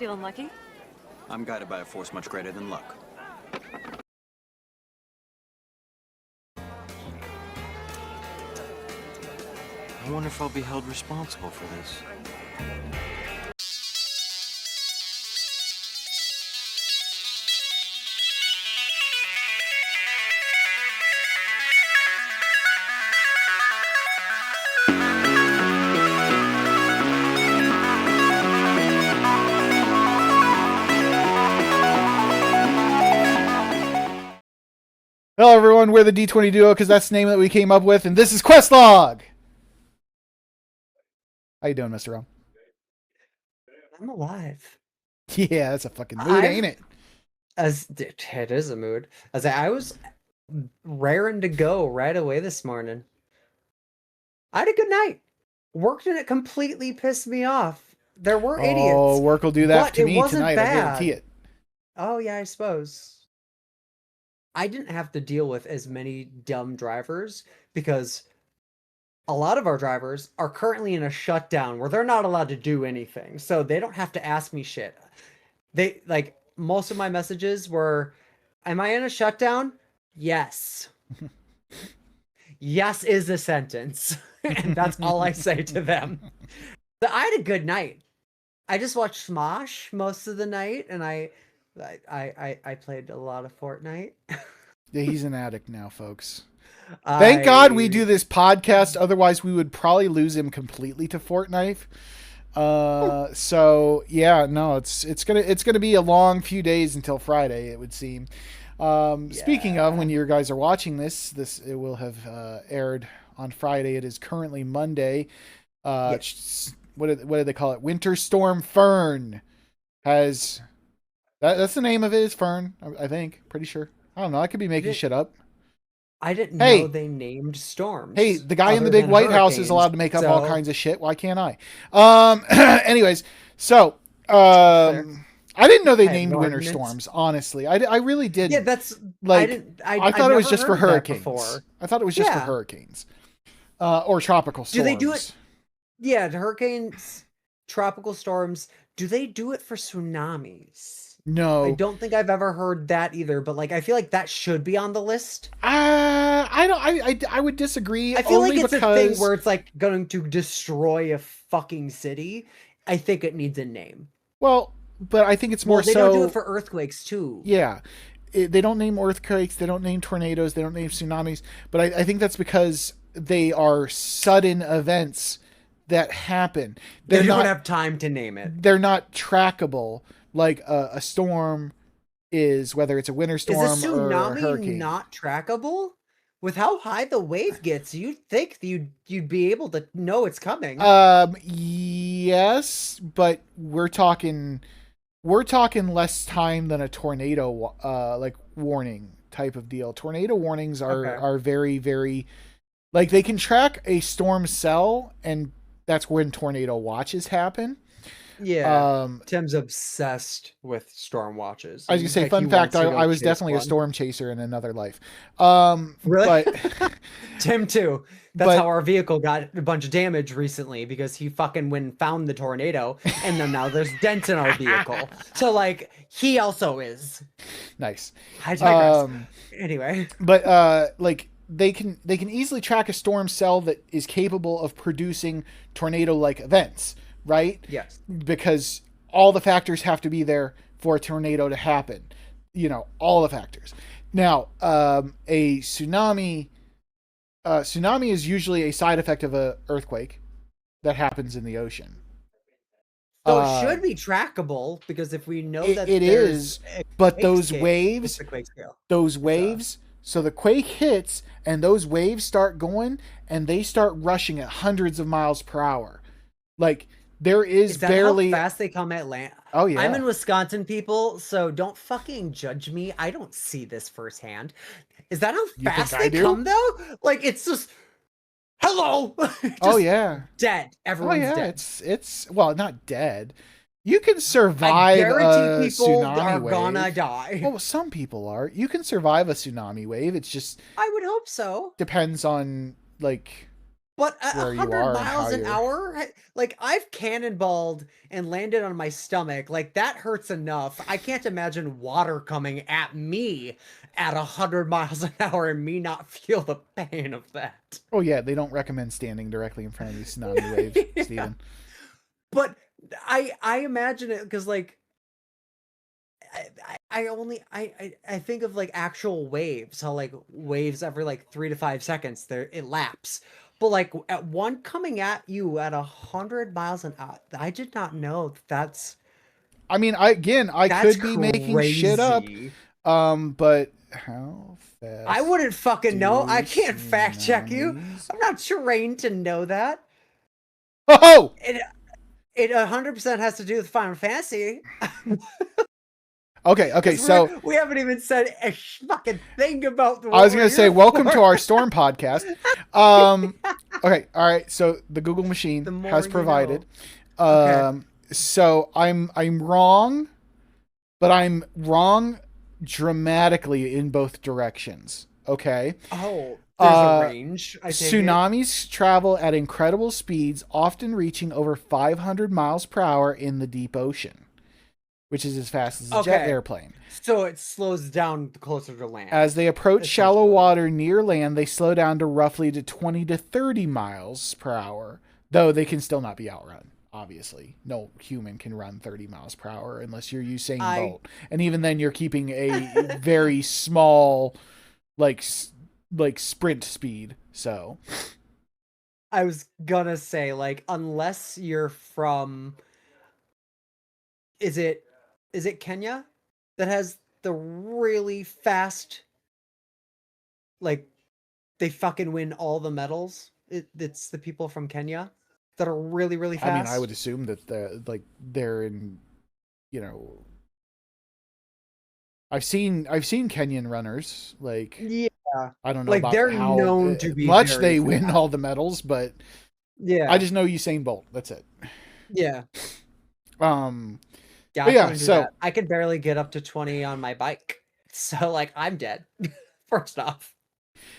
Feeling lucky? I'm guided by a force much greater than luck. I wonder if I'll be held responsible for this. Hello, everyone. We're the D20 Duo because that's the name that we came up with, and this is Questlog. How you doing, MrWrong? I'm alive. Yeah, that's a fucking mood, ain't it? It is a mood. I was raring to go right away this morning. I had a good night. Work didn't completely piss me off. There were idiots. Oh, work will do that but to it me wasn't tonight. bad. I guarantee it. Oh yeah, I suppose. I didn't have to deal with as many dumb drivers because a lot of our drivers are currently in a shutdown where they're not allowed to do anything. So they don't have to ask me shit. They like most of my messages were, am I in a shutdown? Yes. Yes is a sentence. And that's all I say to them. But I had a good night. I just watched Smosh most of the night, and I played a lot of Fortnite. Yeah, he's an addict now, folks. Thank God we do this podcast. Otherwise, we would probably lose him completely to Fortnite. So yeah, no, it's gonna be a long few days until Friday, it would seem. Speaking of, when you guys are watching this it will have aired on Friday. It is currently Monday. Yes. What did they call it? Winter Storm Fern has that's the name of it, is Fern, I think. Pretty sure. I don't know. I could be making shit up. I didn't know they named storms. Hey, the guy in the big White House is allowed to make up all kinds of shit. Why can't I? Anyways, so I didn't know they named winter storms. Honestly, I really did. Yeah, that's like I thought it was just for hurricanes. I thought it was just for Yeah. hurricanes or tropical storms. Do they do it? Yeah, hurricanes, tropical storms. Do they do it for tsunamis? No, I don't think I've ever heard that either. But like, I feel like that should be on the list. I don't. I would disagree. I feel only like it's because a thing where it's like going to destroy a fucking city. I think it needs a name. Well, but I think it's more they so. don't do it for earthquakes too. Yeah, they don't name earthquakes. They don't name tornadoes. They don't name tsunamis. But I think that's because they are sudden events that happen. They don't have time to name it. They're not trackable like a storm is, whether it's a winter storm is a tsunami or a hurricane. Not trackable? With how high the wave gets, you'd think you'd be able to know it's coming. Yes, but we're talking less time than a tornado like warning type of deal. Tornado warnings are very, very, like, they can track a storm cell, and that's when tornado watches happen. Yeah, Tim's obsessed with storm watches. I was gonna say, fun fact, I was definitely a storm chaser in another life. Really? But Tim too. That's how our vehicle got a bunch of damage recently, because he fucking went and found the tornado, and then now there's dents in our vehicle. So like, he also is. Nice. I digress. Anyway. But like, they can easily track a storm cell that is capable of producing tornado-like events. Right? Yes. Because all the factors have to be there for a tornado to happen. You know, all the factors. Now, a tsunami is usually a side effect of an earthquake that happens in the ocean. So it should be trackable, because if we know that it is, but those waves, so the quake hits and those waves start going and they start rushing at hundreds of miles per hour. Like, there is that barely how fast they come at land. Oh yeah. I'm in Wisconsin, people, so don't fucking judge me. I don't see this firsthand. Is that how fast they come though? Like, it's just hello. Oh yeah. Dead. Everyone's dead. It's well, not dead. You can survive a tsunami wave. Gonna die. Well, some people are. You can survive a tsunami wave. It's just, I would hope so. Depends on, like, But at where you 100 are and how miles an you're. hour, like I've cannonballed and landed on my stomach, like that hurts enough. I can't imagine water coming at me at 100 miles an hour and me not feel the pain of that. Oh yeah, they don't recommend standing directly in front of these tsunami waves, Yeah. Steven. But I imagine it because like I think of like actual waves, how like waves every like 3 to 5 seconds there it laps. But like at one coming at you at 100 miles an hour, I did not know I mean, I that's could be making shit up, crazy. but how fast? I wouldn't fucking know. I do can't fact check you. tsunamis- I'm not trained to know that. Oh! It 100% has to do with Final Fantasy. Okay, so we haven't even said a fucking thing about the. I was gonna say, welcome to our Storm podcast. Okay, all right. So the Google machine has provided. Okay. So I'm wrong, but I'm wrong dramatically in both directions. Okay. Oh, there's a range. I take it. Tsunamis travel at incredible speeds, often reaching over 500 miles per hour in the deep ocean, which is as fast as a jet airplane. So it slows down closer to land. As they approach shallow water near land, they slow down to roughly 20 to 30 miles per hour, though they can still not be outrun. Obviously, no human can run 30 miles per hour unless you're Usain Bolt, and even then, you're keeping a very small, like sprint speed. So, I was gonna say, like, unless you're from, is it Kenya that has the really fast, like, they fucking win all the medals? It's the people from Kenya that are really, really fast. I mean, I would assume that they're in, you know, I've seen Kenyan runners, like, yeah, I don't know like about they're how known to be much very they win fast. all the medals, but Yeah, I just know Usain Bolt. That's it. yeah, Yeah, I yeah. couldn't do So that. I could barely get up to 20 on my bike, so like I'm dead. First off.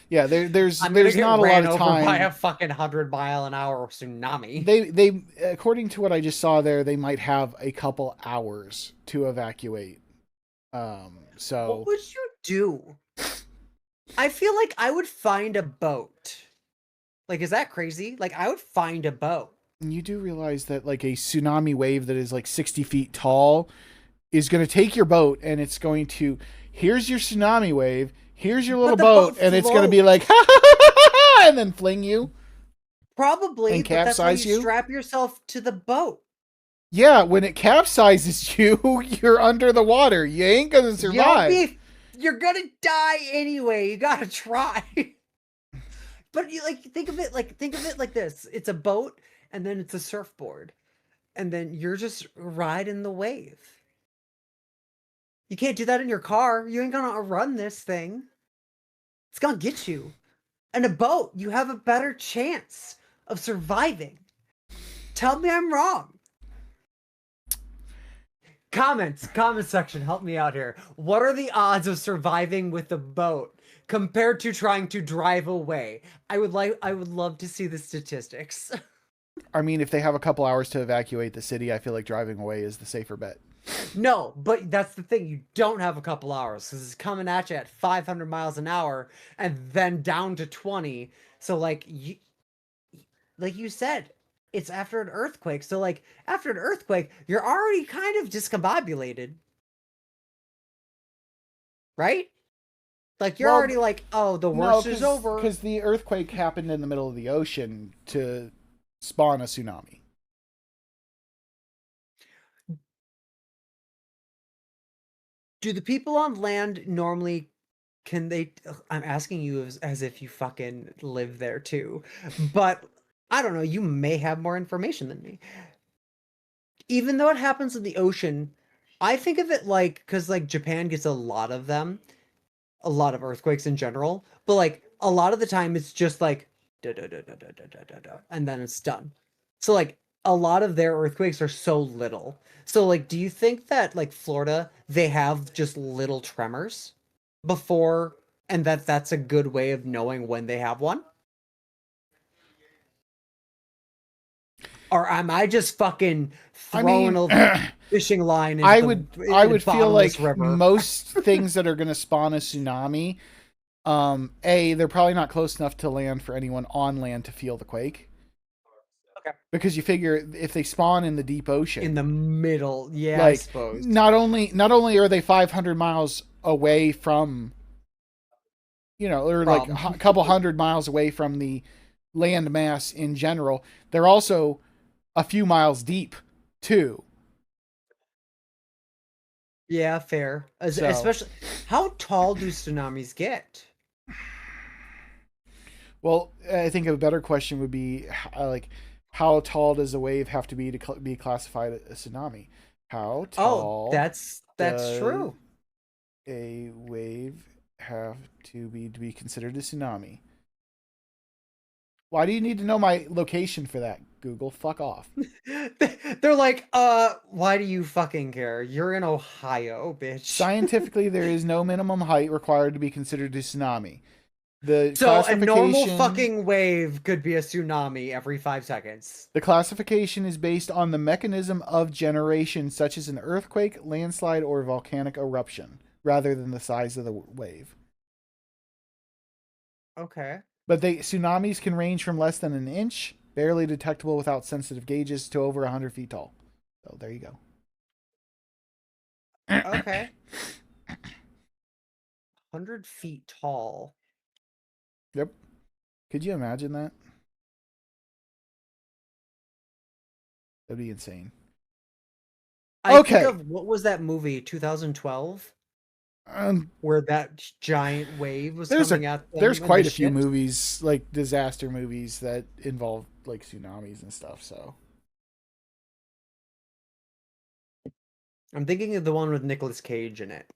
yeah, there's I'm gonna get not a lot ran of over time. by a fucking 100-mile-an-hour tsunami. They according to what I just saw there, they might have a couple hours to evacuate. So What would you do? I feel like I would find a boat. Like, is that crazy? Like, I would find a boat. you do realize that like a tsunami wave that is like 60 feet tall is going to take your boat, and it's going to, here's your tsunami wave, here's your little boat, and it's going to be like, ha, ha, ha, ha, ha, and then fling you. Probably, and but that's how capsize you you? strap yourself to the boat. Yeah, when it capsizes you, you're under the water. You ain't going to survive. You're gonna die anyway. You gotta try. But you think of it like this. It's a boat, and then it's a surfboard. And then you're just riding the wave. You can't do that in your car. You ain't gonna run this thing. It's gonna get you. And a boat, you have a better chance of surviving. Tell me I'm wrong. Comment section, help me out here. What are the odds of surviving with a boat compared to trying to drive away? I would love to see the statistics. I mean, if they have a couple hours to evacuate the city, I feel like driving away is the safer bet. No, but that's the thing. You don't have a couple hours because it's coming at you at 500 miles an hour and then down to 20. So like you said, it's after an earthquake. So like after an earthquake, you're already kind of discombobulated. Right? Like you're already like, oh, the worst is over. Because the earthquake happened in the middle of the ocean to spawn a tsunami. Do the people on land normally can they I'm asking you as if you fucking live there too. But I don't know, you may have more information than me. Even though it happens in the ocean, I think of it like cuz like Japan gets a lot of them, a lot of earthquakes in general, but like a lot of the time it's just like da, da, da, da, da, da, da, da, da, and then it's done. So like a lot of their earthquakes are so little. So like do you think that like Florida they have just little tremors before and that's a good way of knowing when they have one? or am I just fucking throwing a fishing line into I would feel like river? most things that are going to spawn a tsunami, they're probably not close enough to land for anyone on land to feel the quake. Okay. Because you figure if they spawn in the deep ocean, In the middle, yeah, like, I suppose. not only are they 500 miles away from, or like a couple hundred miles away from the land mass in general, they're also a few miles deep too. Yeah, fair. Especially, how tall do tsunamis get? Well, I think a better question would be like, how tall does a wave have to be to be classified a tsunami? How tall? Oh, that's true. A wave have to be considered a tsunami? Why do you need to know my location for that, Google? Fuck off. They're like, why do you fucking care? You're in Ohio, bitch. Scientifically, there is no minimum height required to be considered a tsunami. So a normal fucking wave could be a tsunami every 5 seconds. The classification is based on the mechanism of generation, such as an earthquake, landslide, or volcanic eruption, rather than the size of the wave. Okay. But tsunamis can range from less than an inch, barely detectable without sensitive gauges, to over 100 feet tall. So there you go. Okay. 100 feet tall. Yep. Could you imagine that? That'd be insane. I think of, what was that movie, 2012? Where that giant wave was coming at them. There's quite a few movies, like disaster movies, that involve like tsunamis and stuff. So I'm thinking of the one with Nicolas Cage in it.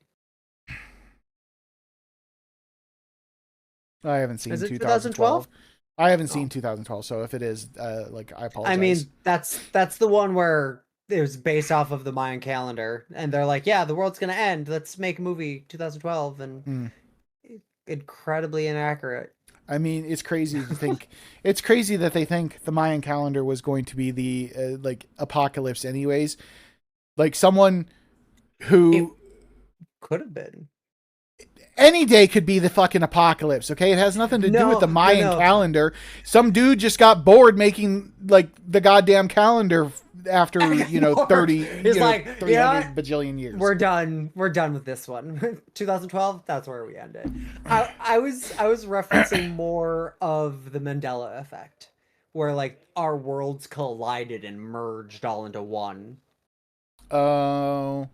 I haven't seen 2012. I haven't seen 2012. So if it is, like, I apologize. I mean, that's the one where it was based off of the Mayan calendar, and they're like, yeah, the world's gonna end. Let's make a movie 2012, and incredibly inaccurate. I mean, it's crazy to think. It's crazy that they think the Mayan calendar was going to be the like apocalypse, anyways. Like, someone who it could have been. Any day could be the fucking apocalypse, okay? It has nothing to do with the Mayan calendar. Some dude just got bored making, like, the goddamn calendar after, 30, He's like, 300 bajillion years. We're done with this one. 2012, that's where we ended. I was referencing more of the Mandela effect, where, like, our worlds collided and merged all into one. Oh...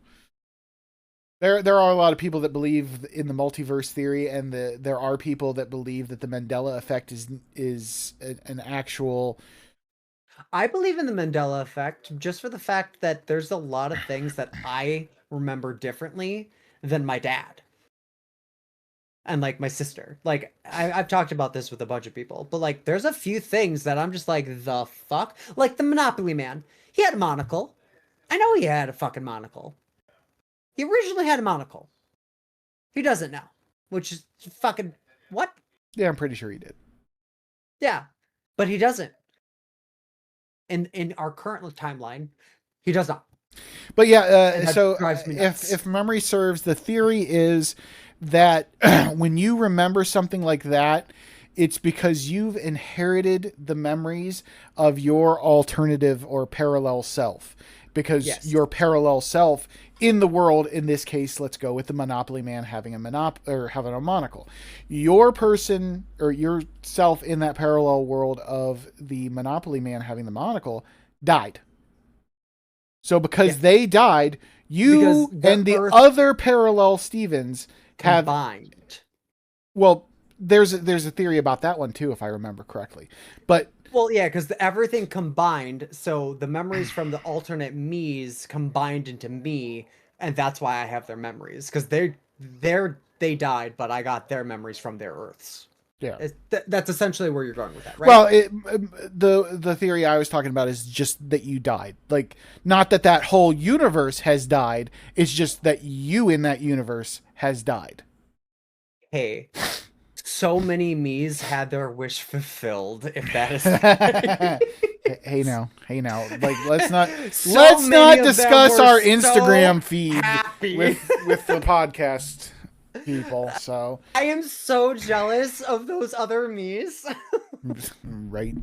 There are a lot of people that believe in the multiverse theory, and there are people that believe that the Mandela effect is an actual. I believe in the Mandela effect just for the fact that there's a lot of things that I remember differently than my dad and, like, my sister. Like, I've talked about this with a bunch of people, but, like, there's a few things that I'm just like, the fuck? Like the Monopoly man. He had a monocle. I know he had a fucking monocle. He originally had a monocle. He doesn't now, which is fucking what? Yeah, I'm pretty sure he did. Yeah, but he doesn't. In our current timeline, he does not. But yeah, so if memory serves, the theory is that when you remember something like that, it's because you've inherited the memories of your alternative or parallel self. Because your parallel self in the world, in this case, let's go with the Monopoly man having a monocle. Your person or yourself in that parallel world of the Monopoly man having the monocle died. So because they died, you and the other parallel Stevens have combined. Well, there's a theory about that one too, if I remember correctly. But well, yeah, because everything combined, so the memories from the alternate me's combined into me, and that's why I have their memories, because they died, but I got their memories from their Earths. Yeah, that's essentially where you're going with that, right? Well, the theory I was talking about is just that you died, like, not that whole universe has died. It's just that you in that universe has died. Hey. So many me's had their wish fulfilled, if that is Hey now. Like let's not So let's many not of them discuss were our so Instagram feed happy. with the podcast people. So I am so jealous of those other me's. right.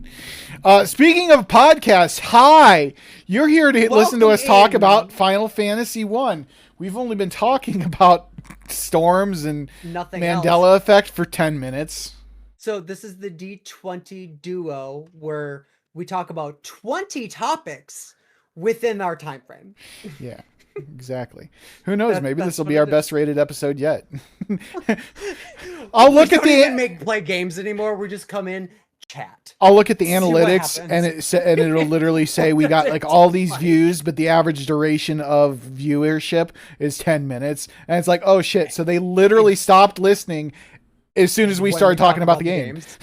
Speaking of podcasts, hi. You're here to listen to us talk about Final Fantasy 1. We've only been talking about storms and Nothing Mandela else. effect for 10 minutes. So this is the D20 duo where we talk about 20 topics within our time frame. Yeah, exactly. Who knows? Maybe this will what be it our is. best rated episode yet. I'll look We at don't the even play games anymore. We just come in, chat. I'll look at the See what analytics happens. and it'll literally say we got like all these views, but the average duration of viewership is 10 minutes. And it's like, oh shit. So they literally stopped listening as soon as we When started talk talking about the game. games.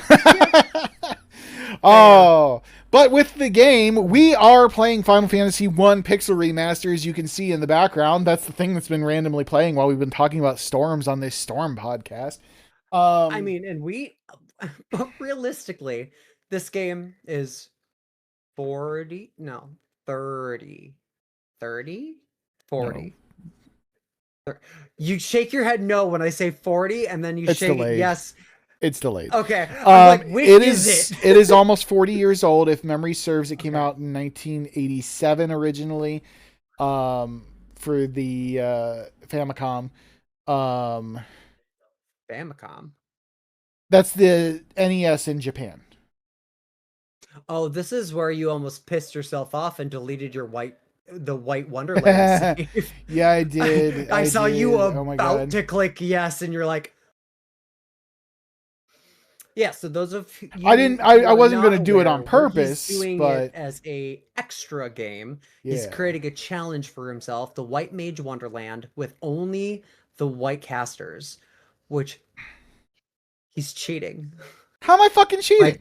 Oh, but with the game, we are playing Final Fantasy 1 Pixel Remaster, as you can see in the background. That's the thing that's been randomly playing while we've been talking about storms on this Storm podcast. I mean, and but realistically, this game is 40, no, 30, 30, 40. You shake your head no when I say 40, and then you It's shake delayed. yes. It's delayed. Okay, I'm like, which it is it? It is almost 40 years old. If memory serves, it came out in 1987 originally, for the Famicom. Famicom. That's the NES in Japan. Oh, this is where you almost pissed yourself off and deleted the White Wonderland save. Yeah, I did. I saw you Oh my about God. to click yes, and you're like, yeah. So those of you, I wasn't going gonna to do it on purpose, he's doing but it as a extra game. yeah. He's creating a challenge for himself, the White Mage Wonderland, with only the white casters, which he's cheating. How am I fucking cheating?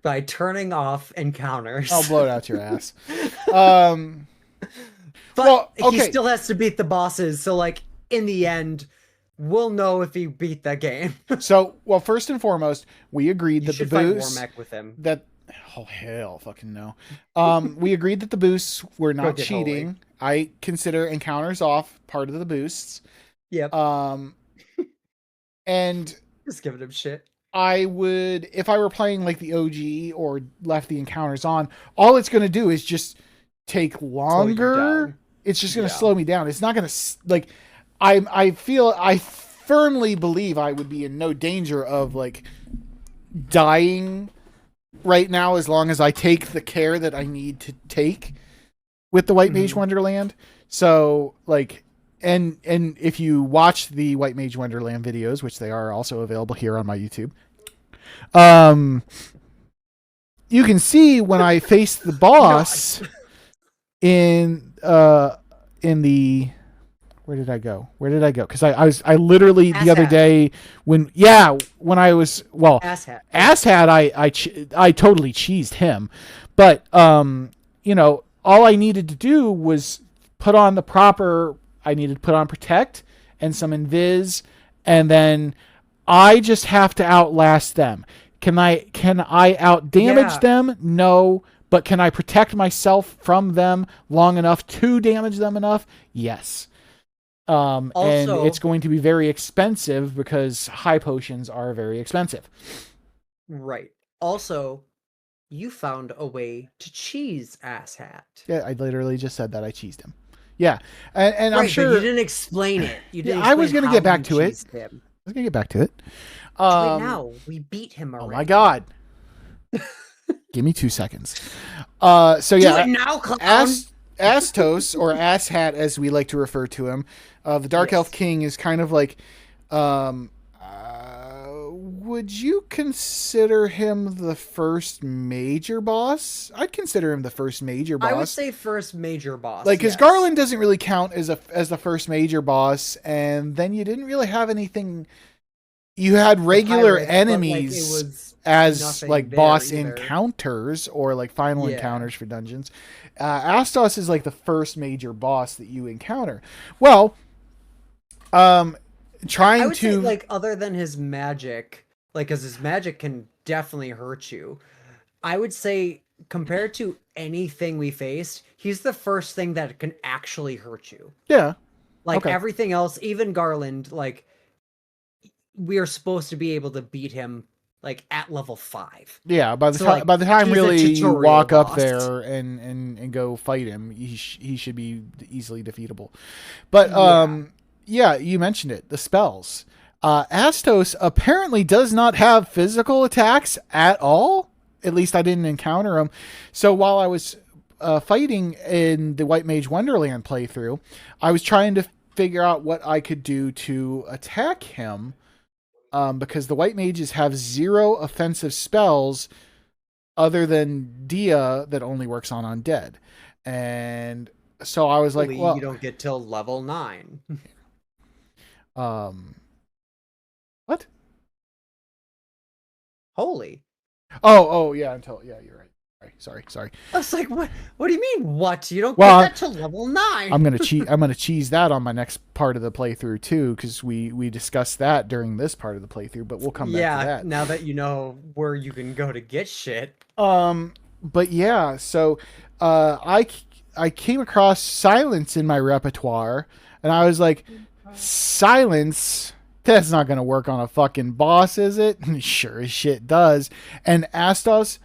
By turning off encounters. I'll blow it out your ass. But well, he okay. still has to beat the bosses, so like in the end, we'll know if he beat the game. So, well, first and foremost, we agreed that the boosts fight Warmech with him. that oh hell, fucking no. We agreed that the boosts were not cheating. Holy. I consider encounters off part of the boosts. Yep. And Just giving him shit. I would, if I were playing like the OG or left the encounters on, all it's going to do is just take longer. It's just going to slow me down. It's not going to like. I firmly believe I would be in no danger of like dying right now as long as I take the care that I need to take with the White Mage Wonderland. So like, and if you watch the White Mage Wonderland videos, which they are also available here on my YouTube, you can see when I face the boss in the where did I go? Because I literally the other day when I was asshat I totally cheesed him, but you know, all I needed to do was put on I needed to put on protect and some invis, and then I just have to outlast them. Can I out damage them? No. But can I protect myself from them long enough to damage them enough? Yes. And it's going to be very expensive because high potions are very expensive. Right. Also, you found a way to cheese asshat. Yeah, I literally just said that I cheesed him. Yeah, and right, I'm sure but you didn't explain it. You didn't. I was going to get back to it. Him. I was going to get back to it. Right now, we beat him already. Oh my God. Give me 2 seconds. So yeah, do it now, clown. Astos, or Asshat as we like to refer to him, the Dark Elf King is kind of like, would you consider him the first major boss? I'd consider him the first major boss. I would say first major boss. Like, because Garland doesn't really count as the first major boss, and then you didn't really have anything. You had regular enemies as like boss encounters or like final encounters for dungeons. Astos is like the first major boss that you encounter. Well, I would say, like, other than his magic, like, because his magic can definitely hurt you. I would say compared to anything we faced, he's the first thing that can actually hurt you. Yeah. Like Okay. everything else, even Garland, like we are supposed to be able to beat him like at level 5. Yeah, by the So, time like, by the time he's a really you tutorial walk up boss. there and go fight him, he should be easily defeatable. But yeah, you mentioned it, the spells. Astos apparently does not have physical attacks at all. At least I didn't encounter them. So while I was fighting in the White Mage Wonderland playthrough, I was trying to figure out what I could do to attack him. Because the White Mages have 0 offensive spells other than Dia that only works on undead. And so I was like, well, you don't get till level 9. What? Holy. Oh, yeah, you're right. Sorry. I was like, what do you mean, what? You don't get that till level 9. I'm gonna cheese that on my next part of the playthrough too, because we discussed that during this part of the playthrough, but we'll come back to that. Now that you know where you can go to get shit. But yeah, so I came across silence in my repertoire, and I was like, silence? That's not gonna work on a fucking boss, is it? Sure as shit does. And Astos,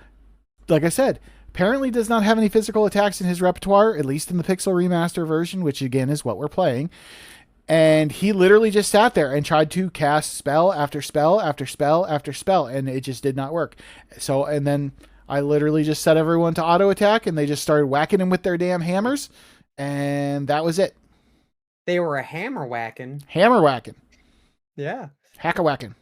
like I said, apparently does not have any physical attacks in his repertoire, at least in the Pixel Remaster version, which again is what we're playing. And he literally just sat there and tried to cast spell after spell after spell after spell, and it just did not work. So, and then I literally just set everyone to auto attack, and they just started whacking him with their damn hammers, and that was it. They were a hammer whacking. Hammer whacking. Yeah. Hack a whacking.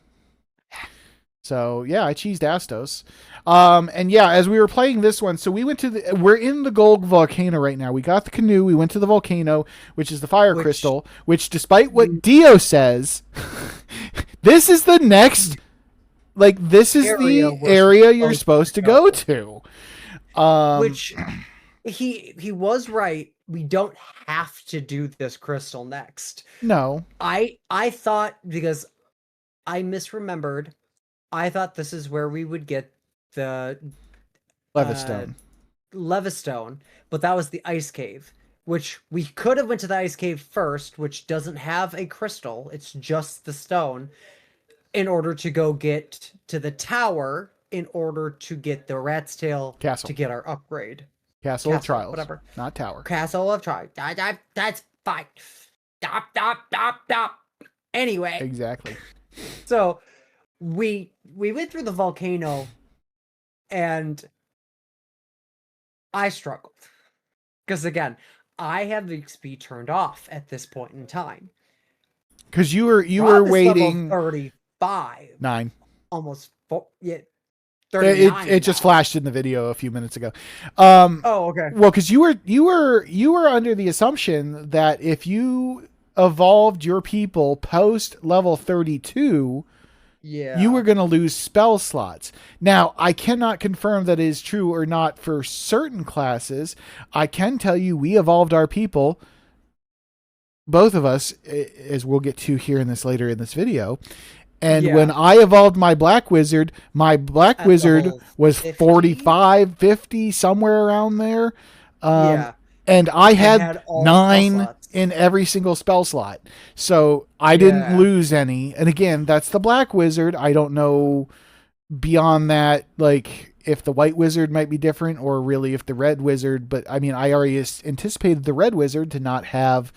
So yeah, I cheesed Astos. And yeah, as we were playing this one, so we're in the gold volcano right now. We got the canoe, we went to the volcano, which is the fire crystal, which despite what Dio says, this is the next, like, this is the area you're supposed to go to. Which he was right. We don't have to do this crystal next. No. I thought, because I misremembered, I thought this is where we would get the Levistone, but that was the ice cave, which we could have went to the ice cave first, which doesn't have a crystal. It's just the stone, in order to go get to the tower, in order to get the Rat's Tail Castle to get our upgrade. Castle of Trials, whatever. Not tower. Castle of Trials. That's fine. Stop. Anyway. Exactly. So we went through the volcano, and I struggled. Because again, I have the XP turned off at this point in time. Because you were waiting. Level 35. 9. Almost 4. Yeah. 39 it just flashed in the video a few minutes ago. Oh, okay. Well, because you were under the assumption that if you evolved your people post level 32, you were going to lose spell slots. Now, I cannot confirm that is true or not for certain classes. I can tell you we evolved our people, both of us, as we'll get to here in this later in this video. And when I evolved my Black Wizard was 45, 50, somewhere around there. And I had 9 in every single spell slot. So I didn't lose any. And again, that's the Black Wizard. I don't know beyond that, like, if the White Wizard might be different, or really if the Red Wizard. But I mean, I already anticipated the Red Wizard to not have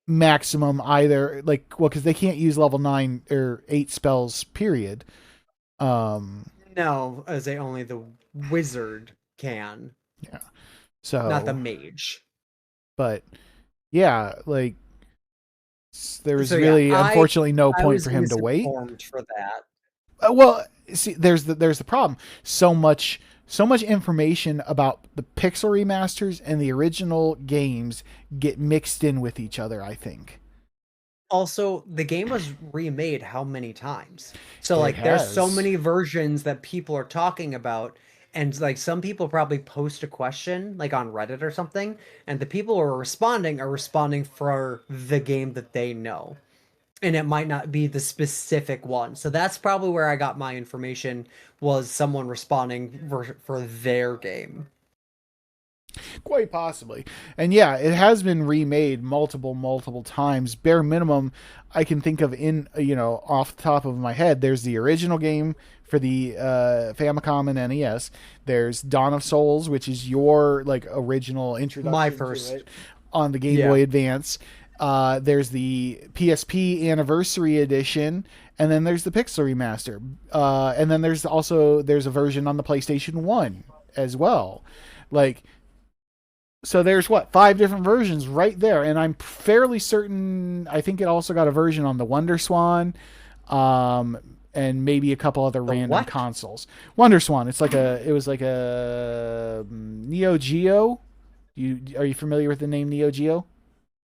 maximum either, like, well, because they can't use level 9 or 8 spells, period. No, as only the wizard can. Yeah. So not the mage. But yeah, like, there was unfortunately no point for him to wait. For that. Well, see, there's the problem. So much information about the Pixel remasters and the original games get mixed in with each other, I think. Also, the game was remade how many times? So, like, there's so many versions that people are talking about, and, like, some people probably post a question, like, on Reddit or something, and the people who are responding for the game that they know. and it might not be the specific one. So that's probably where I got my information, was someone responding for their game. Quite possibly. And yeah, it has been remade multiple times. Bare minimum, I can think of off the top of my head, there's the original game for the Famicom and NES. There's Dawn of Souls, which is your like original introduction My first. to it on the Game Boy Advance. There's the PSP Anniversary Edition, and then there's the Pixel Remaster. And then there's a version on the PlayStation 1 as well. Like, so there's 5 different versions right there, and I'm fairly certain. I think it also got a version on the Wonder Swan, and maybe a couple other random consoles. Wonder Swan. It was like a Neo Geo. Are you familiar with the name Neo Geo?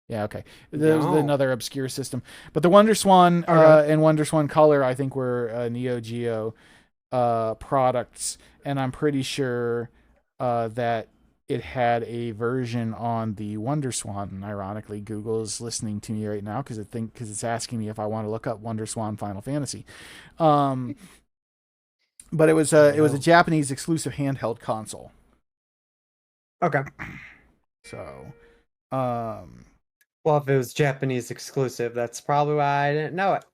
Yeah, okay. There's another obscure system, but the Wonder Swan and Wonder Swan Color, I think, were Neo Geo products, and I'm pretty sure that it had a version on the Wonder Swan. And ironically, Google is listening to me right now because it's asking me if I want to look up Wonder Swan Final Fantasy. But it was a Japanese exclusive handheld console. Okay. So, well, if it was Japanese exclusive, that's probably why I didn't know it.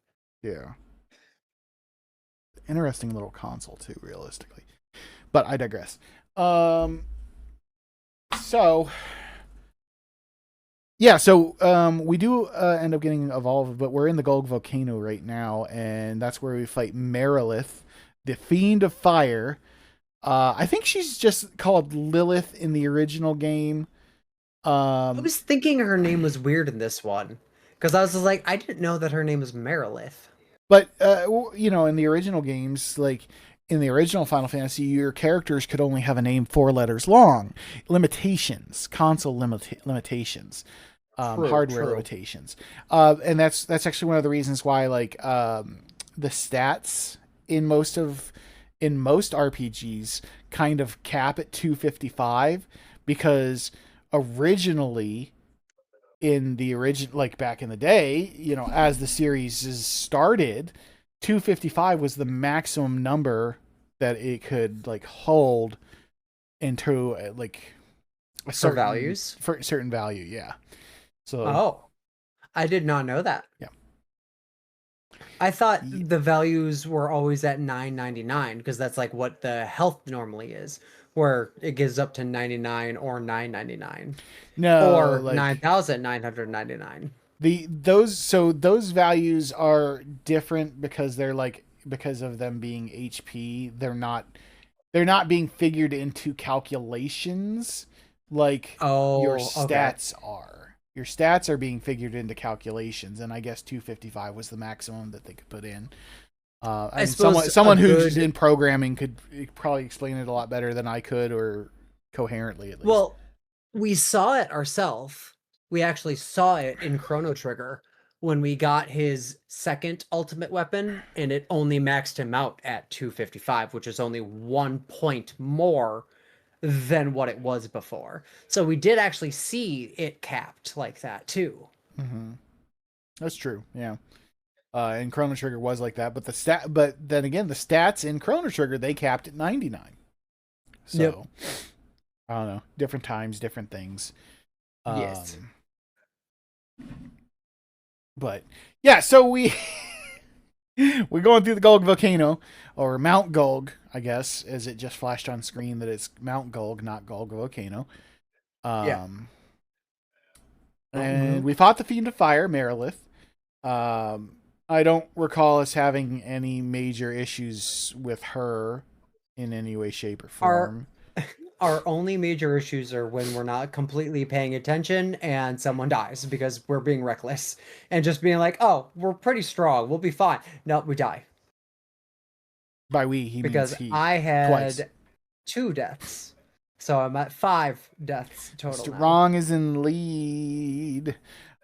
Yeah. Interesting little console too, realistically. But I digress. So we do end up getting evolved, but we're in the Gold Volcano right now, and that's where we fight Merilith, the Fiend of Fire. I think she's just called Lilith in the original game. I was thinking her name was weird in this one, because I was just like, I didn't know that her name was Merilith. But in the original games, like in the original Final Fantasy, your characters could only have a name 4 letters long. Limitations, console limitations, hardware limitations, and that's actually one of the reasons why the stats in most RPGs kind of cap at 255, because originally in the original, like back in the day, as the series is started, 255 was the maximum number that it could hold into a certain values for a certain value. Yeah. So I did not know that. Yeah. I thought the values were always at 999, because that's like what the health normally is, where it gives up to 99 or 999. No, or 9,999. Those values are different because because of them being HP. They're not being figured into calculations like your stats are. Your stats are being figured into calculations, and I guess 255 was the maximum that they could put in. Someone who's in programming could probably explain it a lot better than I could, or coherently at least. Well, we saw it ourselves. We actually saw it in Chrono Trigger when we got his second ultimate weapon, and it only maxed him out at 255, which is only 1 point more than what it was before. So we did actually see it capped like that too. Mm-hmm. That's true. Yeah. And Chrono Trigger was like that, but then again, the stats in Chrono Trigger, they capped at 99. So I don't know, different times, different things. Yes. But yeah, so we're going through the Golg Volcano, or Mount Golg, I guess, as it just flashed on screen that it's Mount Golg, not Golg Volcano. And we fought the Fiend of Fire, Merilith. I don't recall us having any major issues with her in any way, shape, or form. Our only major issues are when we're not completely paying attention and someone dies because we're being reckless, and just being like, oh, we're pretty strong, we'll be fine. No, we die. By we, he because means he. I had twice. 2 deaths. So I'm at 5 deaths total. Mr. Wrong is in lead.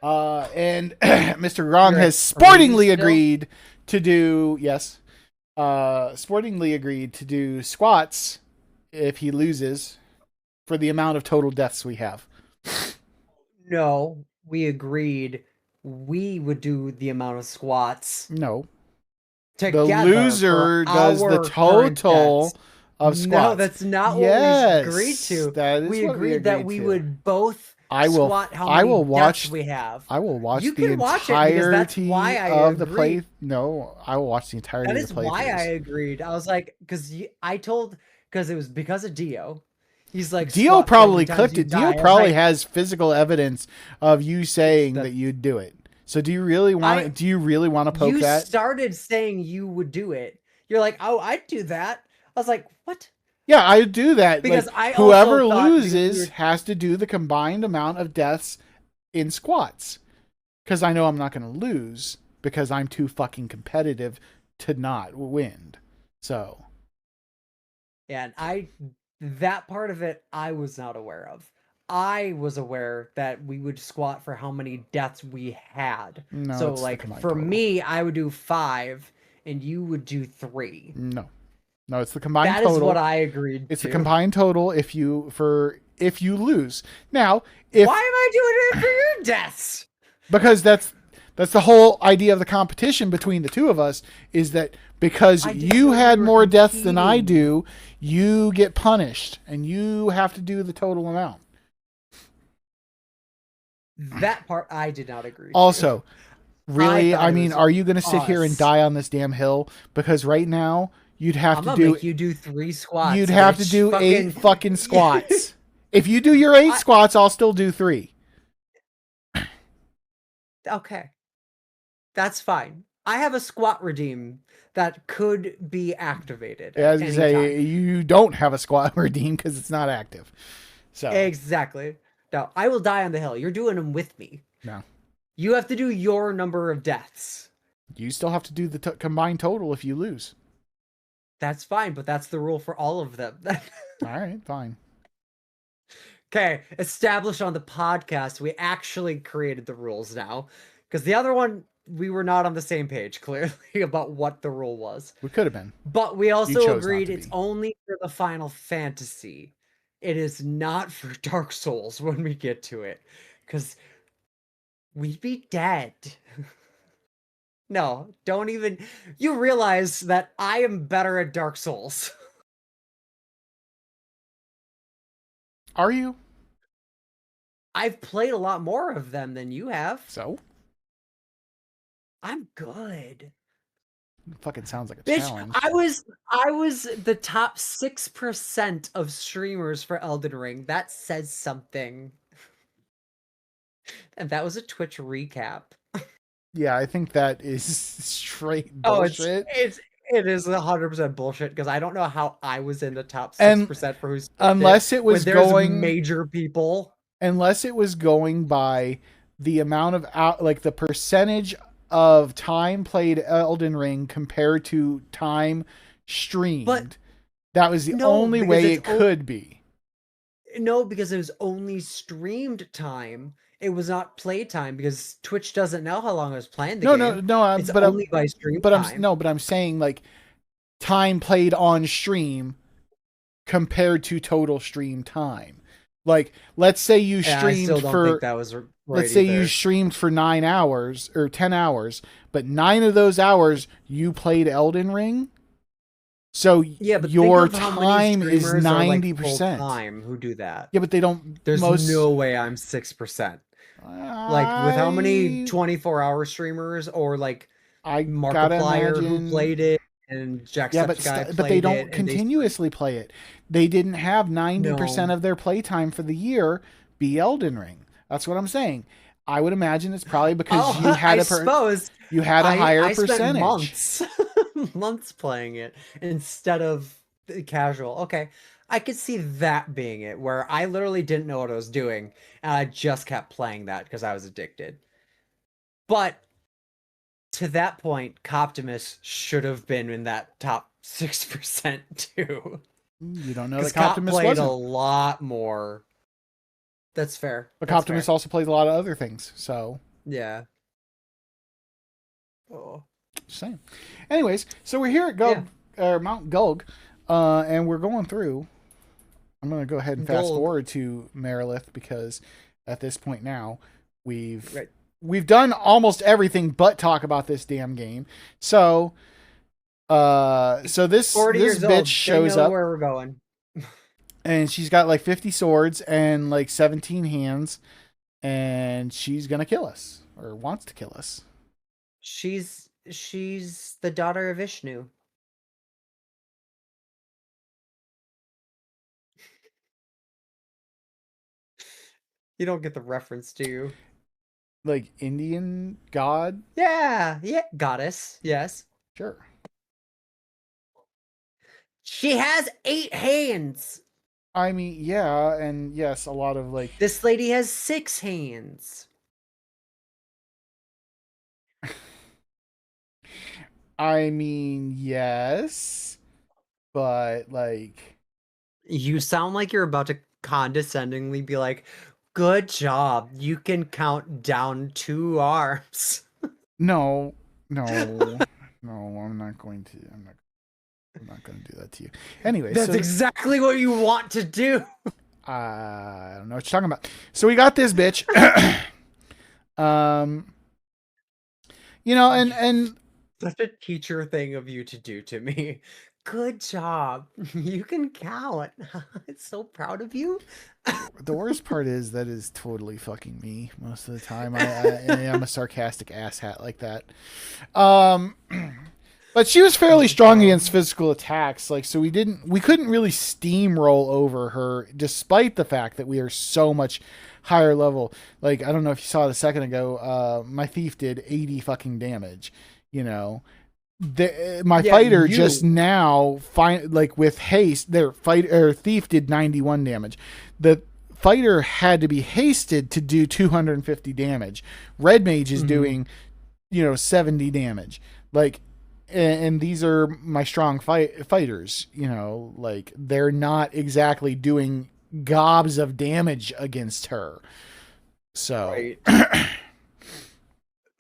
And Mr. Wrong has sportingly agreed to do, sportingly agreed to do squats if he loses for the amount of total deaths we have. No, we agreed we would do the amount of squats No. together. The loser does the total of squats. No, that's not what we agreed to. That is we what agreed that we would both squat how many deaths we have. I will watch you the can watch it because that's why I of agreed. the play. No, I will watch the entirety That of is the play. why I agreed. I was like, because it was because of Dio. He's like, Dio squat probably 30 clipped times it. you die. Dio I was probably like, has physical evidence of you saying that you'd do it. So do you really want to? Do you really want to poke that? You started saying you would do it. You're like, oh, I'd do that. I was like, what? Yeah, I do that. Because like, I whoever also thought loses has to do the combined amount of deaths in squats. Because I know I'm not going to lose because I'm too fucking competitive to not win. So. Yeah, and that part of it I was not aware of. I was aware that we would squat for how many deaths we had. No, so like for total. me, I would do 5 and you would do 3. No, it's the combined total. That is what I agreed It's to. the combined total if you lose. Now, if why am I doing it for your deaths? Because that's the whole idea of the competition between the two of us is that because you had more deaths than I do, you get punished and you have to do the total amount. That part I did not agree Also, to. really, I mean, are you going to sit here and die on this damn hill? Because right now, you'd have to do... make you do 3 squats. You'd have to do 8 fucking squats. If you do your 8 squats, I'll still do 3. Okay. That's fine. I have a squat redeem that could be activated. As you say, you don't have a squat redeem because it's not active. So exactly. No, I will die on the hill. You're doing them with me. No. You have to do your number of deaths. You still have to do the combined total if you lose. That's fine, but that's the rule for all of them. All right, fine. Okay, established on the podcast, we actually created the rules now. Because the other one, we were not on the same page, clearly, about what the rule was. We could have been. But we also agreed it's only for the Final Fantasy. It is not for Dark Souls when we get to it. Because we'd be dead. No, don't even... You realize that I am better at Dark Souls. Are you? I've played a lot more of them than you have. So? I'm good. It fucking sounds like a Bitch, challenge. I was the top 6% of streamers for Elden Ring. That says something. And that was a Twitch recap. Yeah, I think that is straight bullshit. It is 100% bullshit because I don't know how I was in the top 6% for who's unless it was going major people. Unless it was going by the amount of the percentage of time played Elden Ring compared to time streamed. But that was the only way it could be. No, because it was only streamed time. It was not play time because Twitch doesn't know how long I was playing the game. No, it's only by stream time. But I'm saying like time played on stream compared to total stream time. Like, let's say you streamed you streamed for 9 hours or 10 hours, but 9 of those hours you played Elden Ring. So yeah, but your time is 90%. Time who do that? Yeah, but they don't. There's no way I'm 6%. Like with how many 24-hour streamers or like Markiplier who played it and Jacksepticeye but they don't continuously play it. They didn't have 90% of their playtime for the year be Elden Ring. That's what I'm saying. I would imagine it's probably because you had a higher percentage. Months playing it instead of casual. Okay, I could see that being it, where I literally didn't know what I was doing, and I just kept playing that because I was addicted. But to that point, Coptimus should have been in that top 6% too. You don't know that Coptimus played a lot more. That's fair. But Coptimus also plays a lot of other things, so yeah. Oh. Just saying. Anyways, so we're here at Mount Gulg, and we're going through. I'm going to go ahead and fast forward to Marilith because at this point now we've we've done almost everything but talk about this damn game. So, this 40 years bitch old. shows They know up, where we're going. and she's got like 50 swords and like 17 hands, and she's gonna kill us or wants to kill us. She's the daughter of Vishnu. You don't get the reference, do you? Like Indian god? Yeah, goddess. Yes. Sure. She has 8 hands. I mean, yeah, and yes, a lot of like This lady has 6 hands. I mean, yes, but like You sound like you're about to condescendingly be like, "Good job. You can count down 2 arms." no, no, no, I'm not going to. I'm not going to do that to you. Anyway, That's exactly what you want to do. I don't know what you're talking about. So we got this bitch. And Such a teacher thing of you to do to me. Good job. You can count. I'm so proud of you. the worst part is that is totally fucking me most of the time. I'm a sarcastic asshat like that. But she was fairly strong against physical attacks, like so we couldn't really steamroll over her, despite the fact that we are so much higher level. Like I don't know if you saw it a second ago, my thief did 80 fucking damage. You know, my fighter just now with haste. Thief did 91 damage. The fighter had to be hasted to do 250 damage. Red mage is doing 70 damage. Like. And these are my strong fighters, like they're not exactly doing gobs of damage against her. So, right.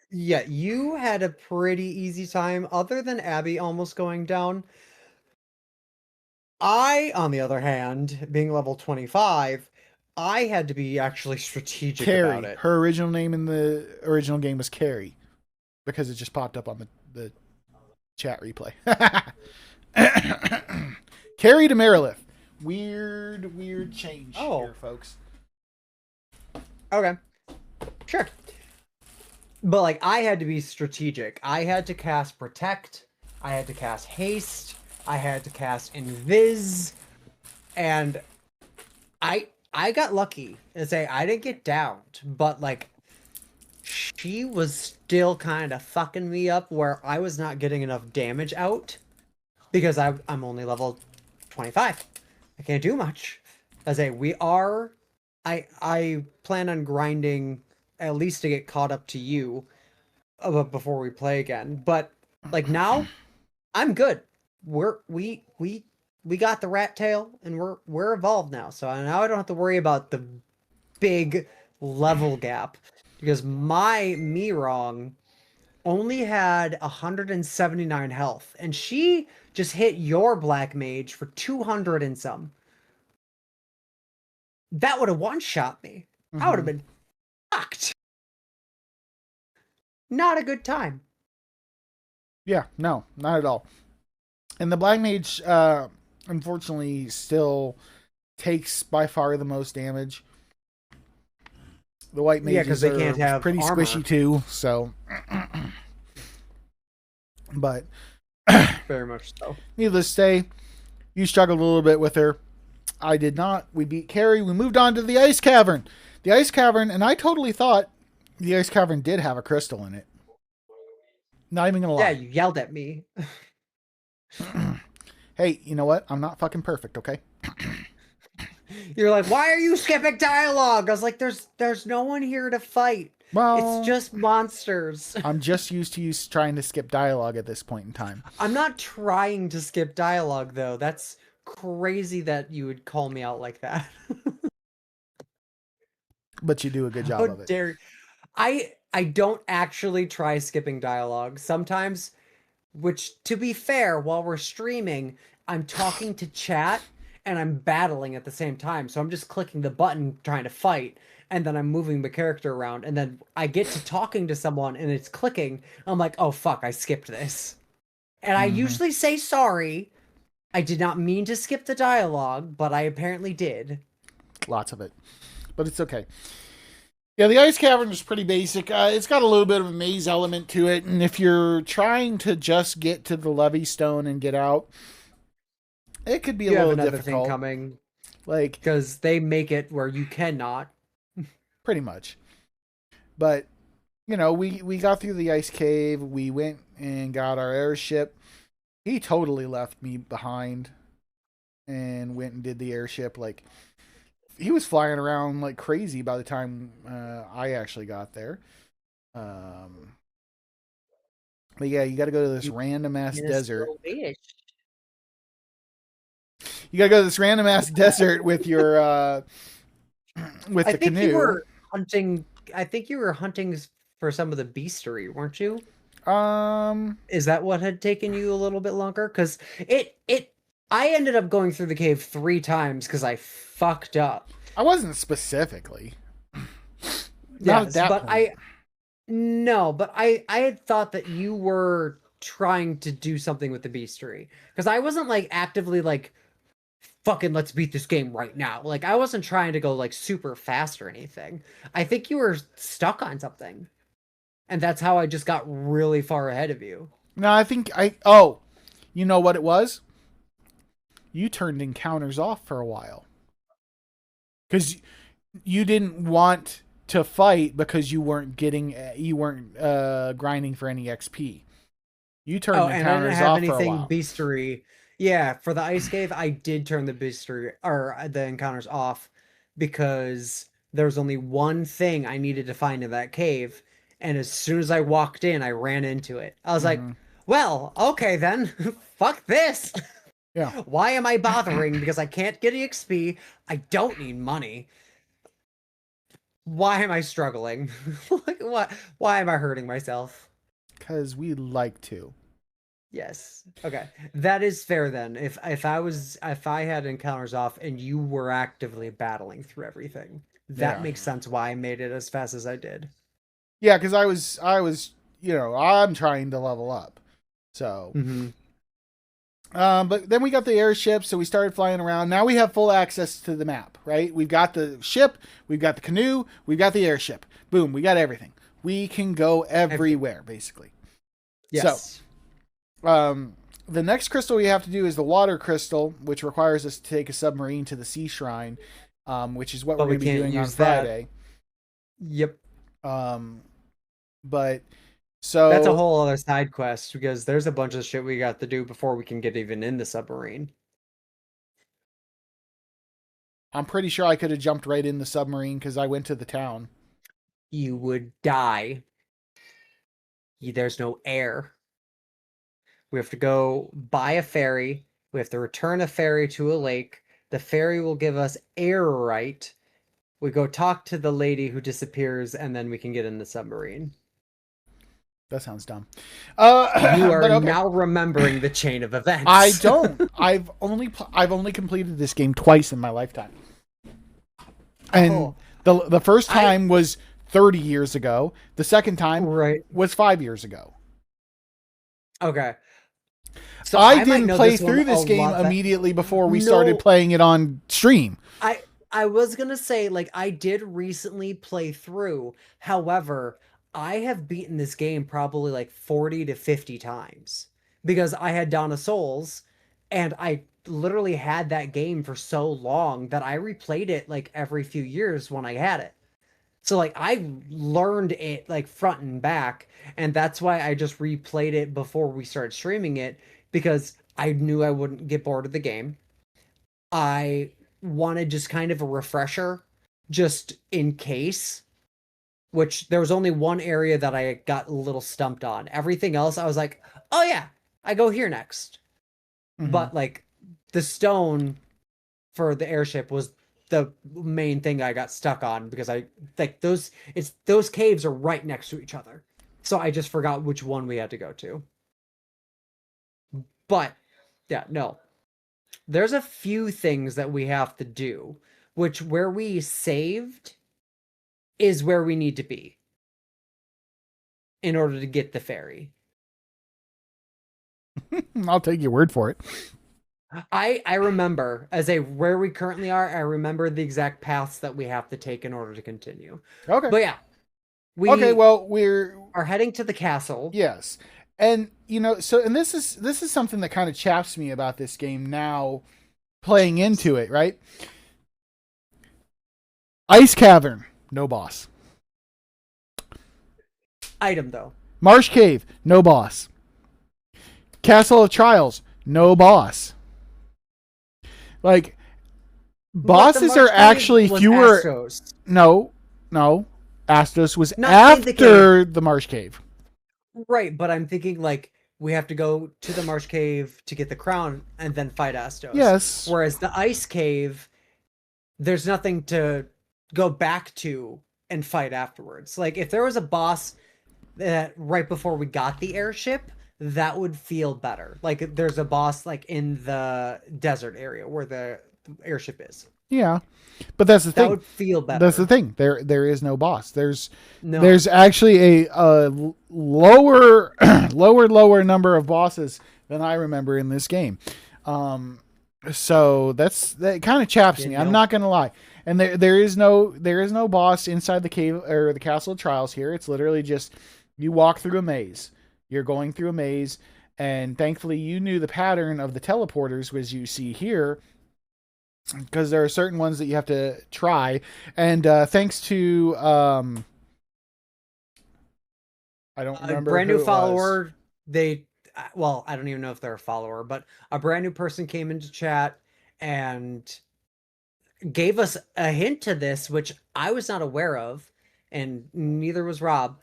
Yeah, you had a pretty easy time, other than Abby almost going down. I, on the other hand, being level 25, I had to be actually strategic about it. Her original name in the original game was Carrie, because it just popped up on the chat replay. Carrie to Merilith. Weird change here, folks. Okay. Sure. But like I had to be strategic. I had to cast Protect, I had to cast Haste, I had to cast Invis, and I got lucky and say I didn't get downed, but like she was still kind of fucking me up where I was not getting enough damage out because I'm only level 25. I can't do much. I plan on grinding at least to get caught up to you before we play again. But like now, I'm good. We got the rat tail and we're evolved now. So now I don't have to worry about the big level gap. Because my MrWrong only had 179 health, and she just hit your black mage for 200 and some. That would have one-shot me. Mm-hmm. I would have been fucked. Not a good time. Yeah, no, not at all. And the black mage, unfortunately, still takes by far the most damage. The white mages they can't have pretty armor. squishy too, so. But very much so. Needless to say, you struggled a little bit with her. I did not. We beat Carrie. We moved on to the ice cavern. The ice cavern, and I totally thought the ice cavern did have a crystal in it. Not even gonna lie. Yeah, you yelled at me. Hey, you know what? I'm not fucking perfect, okay? You're like, why are you skipping dialogue? I was like, there's no one here to fight. Well, it's just monsters. I'm just used to you trying to skip dialogue at this point in time. I'm not trying to skip dialogue, though. That's crazy that you would call me out like that. But you do a good job of it. Dare I don't actually try skipping dialogue. Sometimes, which, to be fair, while we're streaming, I'm talking to chat and I'm battling at the same time. So I'm just clicking the button trying to fight. and then I'm moving the character around, and then I get to talking to someone and it's clicking. I'm like, oh fuck, I skipped this. And I usually say sorry. I did not mean to skip the dialogue, but I apparently did. Lots of it. But it's okay. Yeah, the ice cavern is pretty basic. It's got a little bit of a maze element to it, and if you're trying to just get to the levee stone and get out, it could be a little another difficult. thing coming, like, because they make it where you cannot. Pretty much. But we got through the ice cave. We went and got our airship. He totally left me behind and went and did the airship. Like, he was flying around like crazy by the time I actually got there. But yeah, you got to go to this random ass desert. You got to go to this random ass desert with your with the canoe. I think you were hunting for some of the beastery, weren't you? Is that what had taken you a little bit longer? Because I ended up going through the cave 3 times because I fucked up. I wasn't specifically. Yes, but point. I had thought that you were trying to do something with the beastery, because I wasn't like actively like, fucking let's beat this game right now. Like, I wasn't trying to go like super fast or anything. I think you were stuck on something, and that's how I just got really far ahead of you. No, I think you know what it was? You turned encounters off for a while. Because you didn't want to fight because you weren't grinding for any XP. You turned encounters off for a while. Beastery. Yeah, for the ice cave, I did turn the beastery or the encounters off because there was only one thing I needed to find in that cave, and as soon as I walked in, I ran into it. I was like, well, okay then, fuck this. Yeah. Why am I bothering? Because I can't get EXP. I don't need money. Why am I struggling? Like, what? Why am I hurting myself? Because we like to. Yes. Okay. That is fair then. If I had encounters off and you were actively battling through everything, that makes sense why I made it as fast as I did. Yeah, because I was I'm trying to level up. So but then we got the airship, so we started flying around. Now we have full access to the map, right? We've got the ship, we've got the canoe, we've got the airship. Boom, we got everything. We can go everywhere, basically. Yes. So, the next crystal we have to do is the water crystal, which requires us to take a submarine to the sea shrine, which is what we're going to be doing on Friday. Yep. But so that's a whole other side quest, because there's a bunch of shit we got to do before we can get even in the submarine. I'm pretty sure I could have jumped right in the submarine because I went to the town. You would die. There's no air. We have to go buy a ferry. We have to return a ferry to a lake. The ferry will give us air right. We go talk to the lady who disappears, and then we can get in the submarine. That sounds dumb. You are now remembering the chain of events. I don't. I've only completed this game twice in my lifetime. And the first time was 30 years ago. The second time was 5 years ago. Okay. So I didn't play through this game immediately before we started playing it on stream. I was going to say, like, I did recently play through. However, I have beaten this game probably like 40 to 50 times because I had Dawn of Souls, and I literally had that game for so long that I replayed it like every few years when I had it. So like I learned it like front and back, and that's why I just replayed it before we started streaming it, because I knew I wouldn't get bored of the game. I wanted just kind of a refresher just in case. Which there was only one area that I got a little stumped on. Everything else, I was like, oh yeah, I go here next. But like the stone for the airship was the main thing I got stuck on, because I like those caves are right next to each other. So I just forgot which one we had to go to. But yeah, no. There's a few things that we have to do, which where we saved, is where we need to be in order to get the ferry. I'll take your word for it. I remember where we currently are, I remember the exact paths that we have to take in order to continue. Okay. But yeah. We're heading to the castle. Yes. And and this is something that kind of chaps me about this game now playing into it, right? Ice Cavern, no boss. Item though. Marsh Cave, no boss. Castle of Trials, no boss. Like, bosses are actually fewer. Astos. No. Astos was after the Marsh Cave. Right, but I'm thinking like we have to go to the Marsh Cave to get the crown and then fight Astos. Yes. Whereas the Ice Cave, there's nothing to go back to and fight afterwards. Like if there was a boss that right before we got the airship, that would feel better. Like there's a boss like in the desert area where the airship is. Yeah. But that's the thing. That would feel better. That's the thing. There is no boss. There's actually a lower number of bosses than I remember in this game. So that kind of chaps me. I'm not gonna lie. And there is no boss inside the cave or the Castle of Trials here. It's literally just you walk through a maze. You're going through a maze, and thankfully you knew the pattern of the teleporters, as you see here, because there are certain ones that you have to try. And thanks to I don't remember, a brand new follower. I don't even know if they're a follower, but a brand new person came into chat and gave us a hint to this, which I was not aware of, and neither was Rob.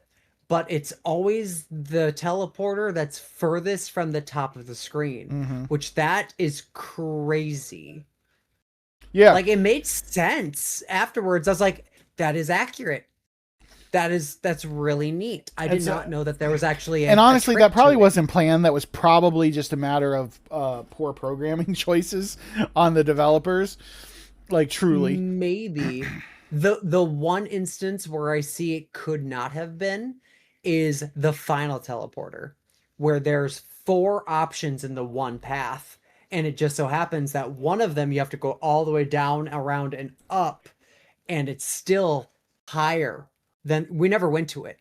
But it's always the teleporter that's furthest from the top of the screen, which that is crazy. Yeah. Like it made sense afterwards. I was like, that is accurate. That's really neat. I did not know that there was actually and honestly, that probably wasn't planned. That was probably just a matter of poor programming choices on the developers. Like truly. Maybe. The one instance where I see it could not have been is the final teleporter, where there's 4 options in the one path. And it just so happens that one of them you have to go all the way down, around, and up, and it's still higher than we never went to it.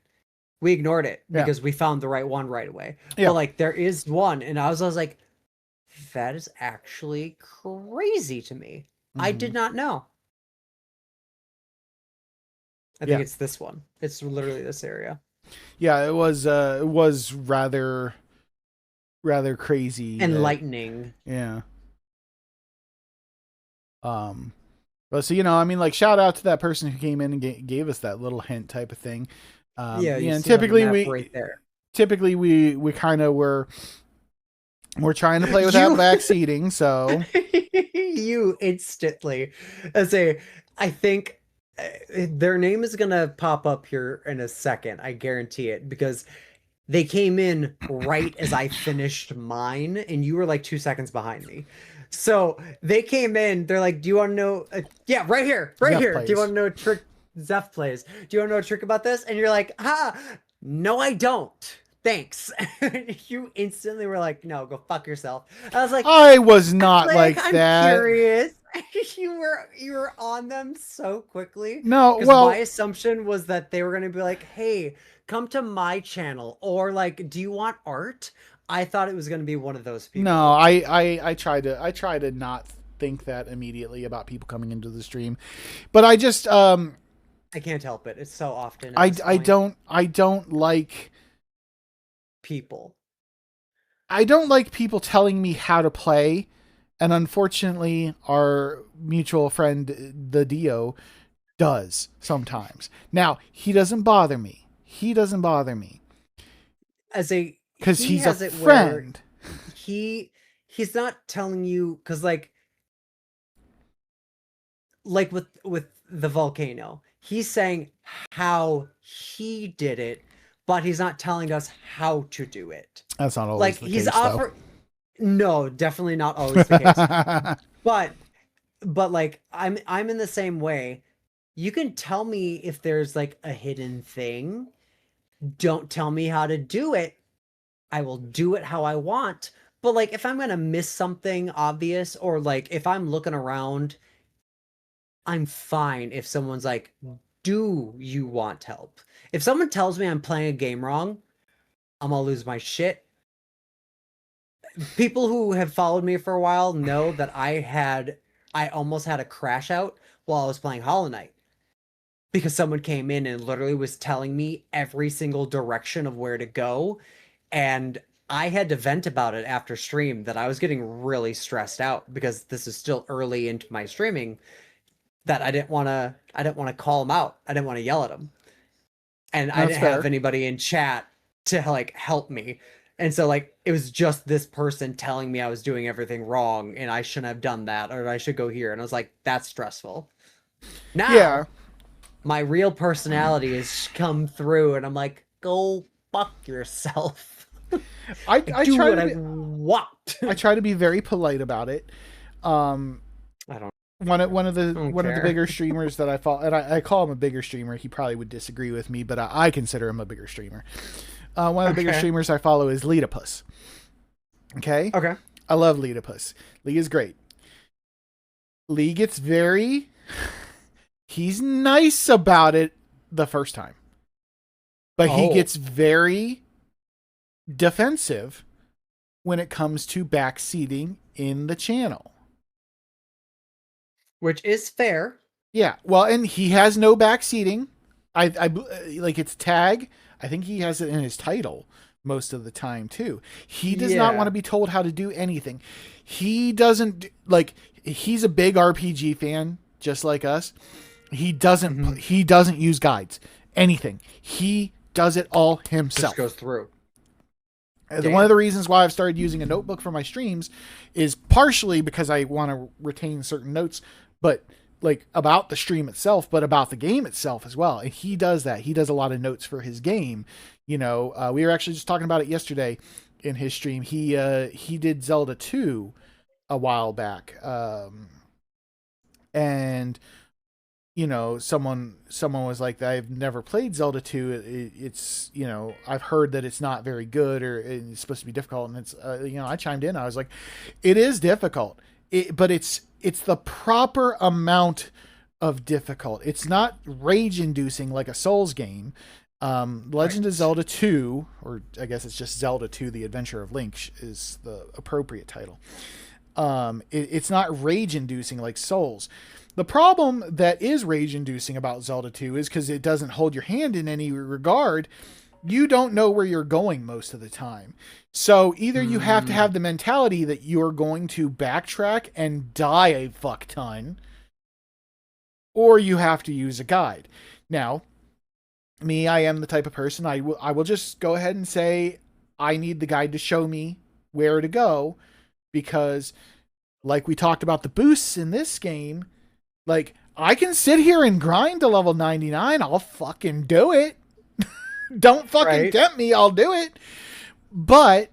We ignored it because we found the right one right away. Yeah. But like there is one, and I was like, that is actually crazy to me. I did not know. I think it's this one. It's literally this area. Yeah, it was rather crazy. Enlightening. Yeah. But so, I mean, like, shout out to that person who came in and gave us that little hint type of thing. Typically we kind of we're trying to play without back seating, so you instantly I think their name is gonna pop up here in a second. I guarantee it, because they came in right as I finished mine, and you were like 2 seconds behind me. So they came in. They're like, "Do you want to know?" Yeah, right here. Plays. Do you want to know a trick? Zeph plays. Do you want to know a trick about this? And you're like, no, I don't. Thanks. You instantly were like, "No, go fuck yourself." I was like, I was not like I'm that. I'm curious. You were on them so quickly. No, well, my assumption was that they were going to be like, "Hey, come to my channel," or like, "Do you want art?" I thought it was going to be one of those people. No, I try to not think that immediately about people coming into the stream, but I just I can't help it. It's so often. I don't like people. I don't like people telling me how to play, and unfortunately, our mutual friend the Dio does sometimes. Now he doesn't bother me. Because he's a friend. He's not telling you, because like with the volcano, he's saying how he did it, but he's not telling us how to do it. That's not always like the he's case, offering. No, definitely not always the case. But like I'm in the same way. you can tell me if there's like a hidden thing. Don't tell me how to do it. I will do it how I want. But like if I'm gonna miss something obvious, or like if I'm looking around, I'm fine if someone's like, do you want help? If someone tells me I'm playing a game wrong, I'm gonna lose my shit. People who have followed me for a while know that I almost had a crash out while I was playing Hollow Knight, because someone came in and literally was telling me every single direction of where to go, and I had to vent about it after stream that I was getting really stressed out because this is still early into my streaming, that I didn't want to call him out. I didn't want to yell at him. And I That's didn't fair. have anybody in chat to like help me. And so like it was just this person telling me I was doing everything wrong and I shouldn't have done that, or I should go here. And I was like, that's stressful. Now Yeah. my real personality has come through and I'm like, go fuck yourself. I Do try what to I be, want. I try to be very polite about it. I don't One of the care. bigger streamers that I follow, and I call him a bigger streamer. He probably would disagree with me, but I consider him a bigger streamer. One of the bigger streamers I follow is Leetopus. Okay? Okay. I love Leetopus. Lee is great. Lee gets very... He's nice about it the first time. But he gets very defensive when it comes to backseating in the channel. Which is fair. Yeah, well, and he has no backseating. I like it's tag. I think he has it in his title most of the time too. He does not want to be told how to do anything. He doesn't like. He's a big RPG fan, just like us. He doesn't. He doesn't use guides. Anything. He does it all himself. Just goes through. One of the reasons why I've started using a notebook for my streams is partially because I want to retain certain notes, but like about the stream itself, but about the game itself as well. And he does that. He does a lot of notes for his game. You know, we were actually just talking about it yesterday in his stream. He did Zelda 2 a while back. And you know, someone was like, I've never played Zelda 2. It's, you know, I've heard that it's not very good, or it's supposed to be difficult. And it's, you know, I chimed in. I was like, it is difficult, but it's the proper amount of difficult. It's not rage inducing like a Souls game. Legend of Zelda 2, or I guess it's just Zelda 2, The Adventure of Link is the appropriate title. It's not rage inducing like Souls. The problem that is rage-inducing about Zelda 2 is because it doesn't hold your hand in any regard. You don't know where you're going most of the time. So either you have to have the mentality that you're going to backtrack and die a fuck ton, or you have to use a guide. Now, me, I am the type of person, I will just go ahead and say, I need the guide to show me where to go, because like we talked about the boosts in this game, like, I can sit here and grind to level 99. I'll fucking do it. Don't fucking tempt me. I'll do it. But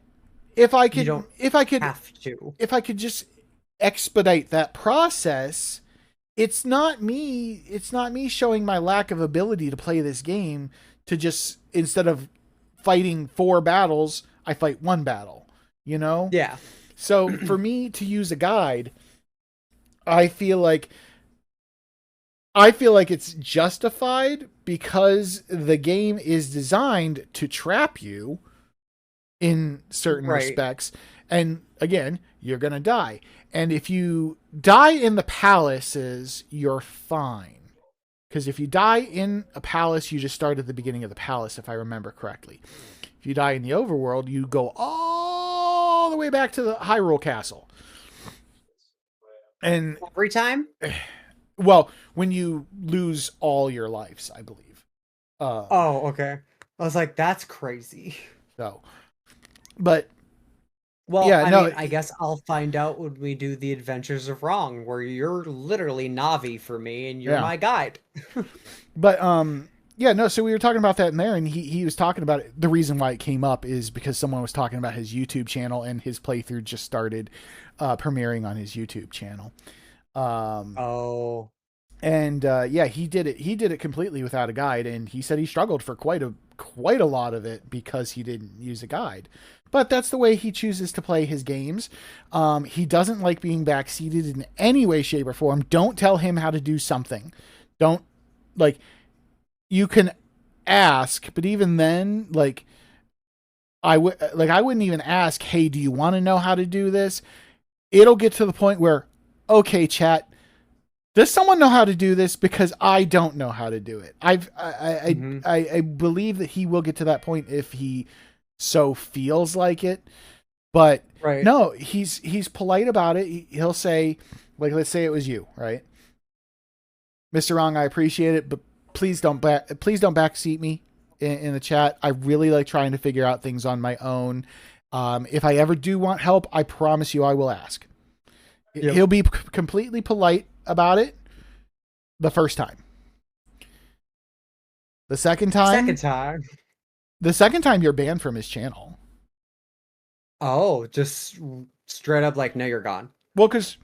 if I could just expedite that process, it's not me showing my lack of ability to play this game, to just, instead of fighting 4 battles, I fight 1 battle, you know? Yeah. So for me to use a guide, I feel like it's justified because the game is designed to trap you in certain respects. And again, you're going to die. And if you die in the palaces, you're fine. Because if you die in a palace, you just start at the beginning of the palace, if I remember correctly. If you die in the overworld, you go all the way back to the Hyrule Castle. And every time? Well, when you lose all your lives, I believe. Okay. I was like, that's crazy. So, but well, yeah, I mean, I guess I'll find out when we do the Adventures of Wrong, where you're literally Navi for me and you're my guide. But yeah, no. So we were talking about that in there, and he was talking about it. The reason why it came up is because someone was talking about his YouTube channel, and his playthrough just started premiering on his YouTube channel. And yeah, he did it. He did it completely without a guide, and he said he struggled for quite a lot of it because he didn't use a guide. But that's the way he chooses to play his games. He doesn't like being backseated in any way, shape, or form. Don't tell him how to do something. Don't like. You can ask, but even then, like I wouldn't even ask, "Hey, do you want to know how to do this?" It'll get to the point where, okay, chat, does someone know how to do this? Because I don't know how to do it. I believe that he will get to that point if he so feels like it. But Right. no, he's polite about it. He'll say, like, let's say it was you, right? Mr. Wrong, I appreciate it, but please don't backseat me in the chat. I really like trying to figure out things on my own. If I ever do want help, I promise you I will ask. Yep. He'll be completely polite about it the first time. The second time, you're banned from his channel. Oh, just straight up like, no, you're gone. Well, because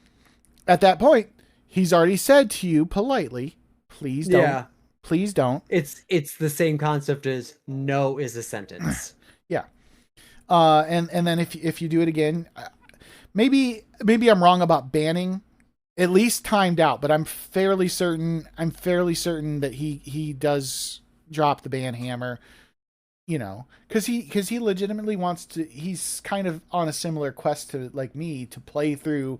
at that point, he's already said to you politely, please don't. Yeah. Please don't. It's the same concept as no is a sentence. Yeah. And then if you do it again, maybe I'm wrong about banning, at least timed out, but I'm fairly certain that he does drop the ban hammer, you know, because he legitimately wants to. He's kind of on a similar quest to like me to play through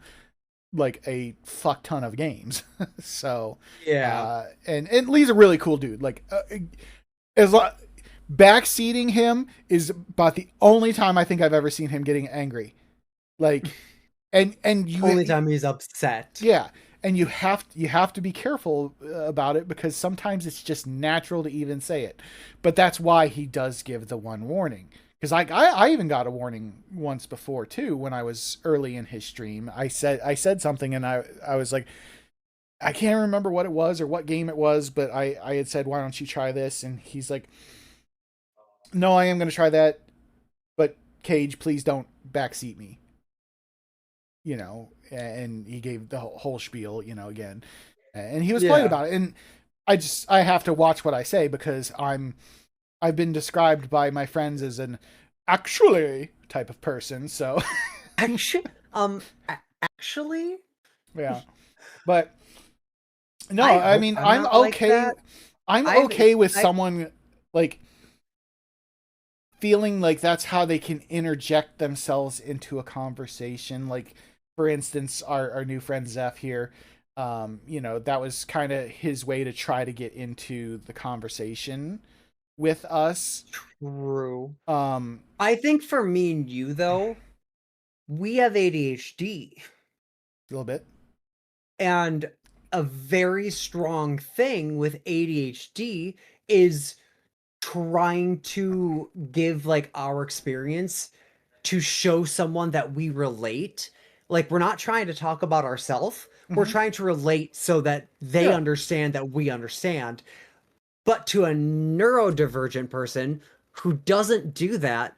like a fuck ton of games. So yeah, and Lee's a really cool dude. Like backseating him is about the only time I think I've ever seen him getting angry. Like, and only time he's upset. Yeah, and you have to be careful about it because sometimes it's just natural to even say it. But that's why he does give the one warning. Because I even got a warning once before too when I was early in his stream. I said something and I was like, I can't remember what it was or what game it was, but I had said, why don't you try this? And he's like, no, I am going to try that, but Cage, please don't backseat me. You know, and he gave the whole spiel, you know, again, and he was polite about it. And I have to watch what I say because I've been described by my friends as an actually type of person. So actually, yeah, but no, I mean, I'm okay. Like I'm okay with someone like feeling like that's how they can interject themselves into a conversation. Like, for instance, our new friend Zeph here, you know, that was kind of his way to try to get into the conversation with us. True. I think for me and you though, we have ADHD. A little bit. And a very strong thing with ADHD is trying to give like our experience to show someone that we relate. Like, we're not trying to talk about ourselves. Mm-hmm. We're trying to relate so that they understand that we understand. But to a neurodivergent person who doesn't do that,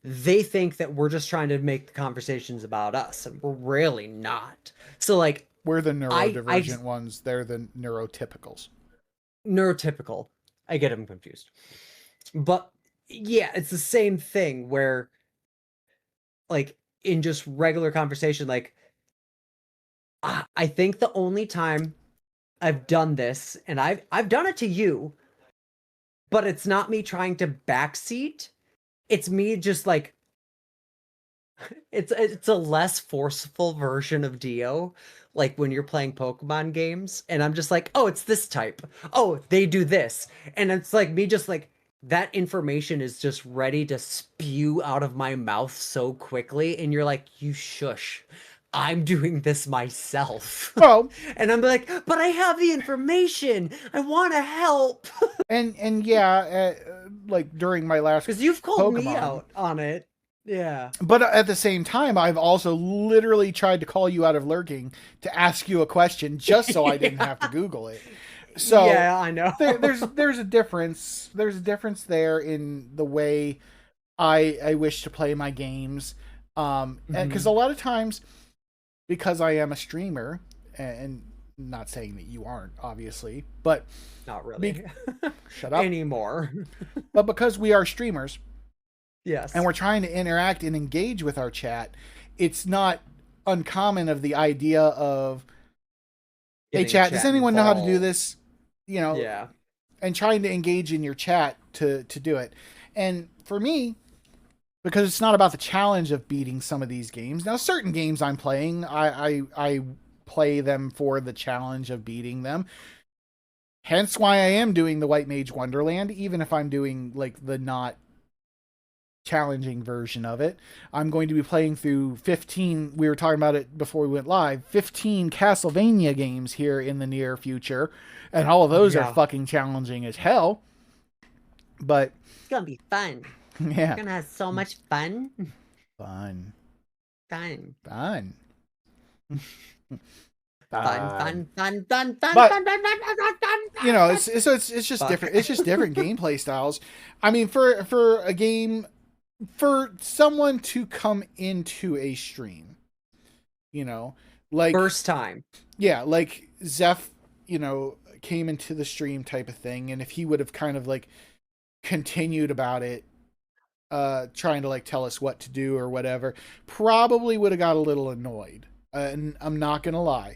they think that we're just trying to make the conversations about us, and we're really not. So, like, we're the neurodivergent ones. They're the neurotypicals. Neurotypical. I get them confused. But, yeah, it's the same thing where, like, in just regular conversation, like, I think the only time I've done this, and I've done it to you, but it's not me trying to backseat. It's me just like, it's a less forceful version of Dio, like when you're playing Pokemon games, and I'm just like, oh, it's this type. Oh, they do this, and it's like me just like that information is just ready to spew out of my mouth so quickly, and you're like, you shush. I'm doing this myself. Well, and I'm like, but I have the information. I want to help. and yeah, like during my last, because you've called me out on it. Yeah. But at the same time, I've also literally tried to call you out of lurking to ask you a question just so I didn't have to Google it. So yeah, I know. there's a difference. There's a difference there in the way I wish to play my games. And because a lot of times, because I am a streamer and not saying that you aren't, obviously, but Not really. Shut up. Anymore. But because we are streamers, Yes. and we're trying to interact and engage with our chat, it's not uncommon of the idea of, hey, chat, does anyone know how to do this? You know, yeah. And trying to engage in your chat to do it. And for me, because it's not about the challenge of beating some of these games. Now, certain games I'm playing, I play them for the challenge of beating them. Hence why I am doing the White Mage Wonderland, even if I'm doing like the not challenging version of it. I'm going to be playing through 15, we were talking about it before we went live, 15 Castlevania games here in the near future, and all of those are fucking challenging as hell. But it's gonna be fun. Yeah. We're gonna have so much fun. Fun. Fun. Fun. Fun. You know, it's just different. It's just different gameplay styles. I mean, for a game, for someone to come into a stream, you know, like first time, yeah, like Zeph, you know, came into the stream type of thing, and if he would have kind of like continued about it, trying to like tell us what to do or whatever, probably would have got a little annoyed. And I'm not gonna lie.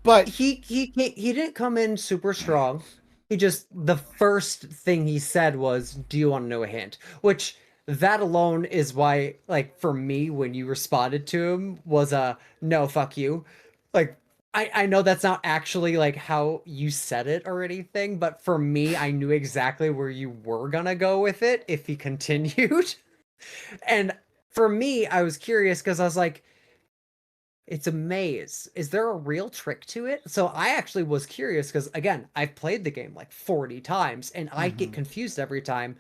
But he didn't come in super strong. He just, the first thing he said was, "Do you want to know a hint?" Which that alone is why, like, for me, when you responded to him, was a no, fuck you. Like, I know that's not actually like how you said it or anything, but for me, I knew exactly where you were gonna go with it if he continued. And for me, I was curious because I was like, it's a maze. Is there a real trick to it? So I actually was curious because, again, I've played the game like 40 times and I get confused every time.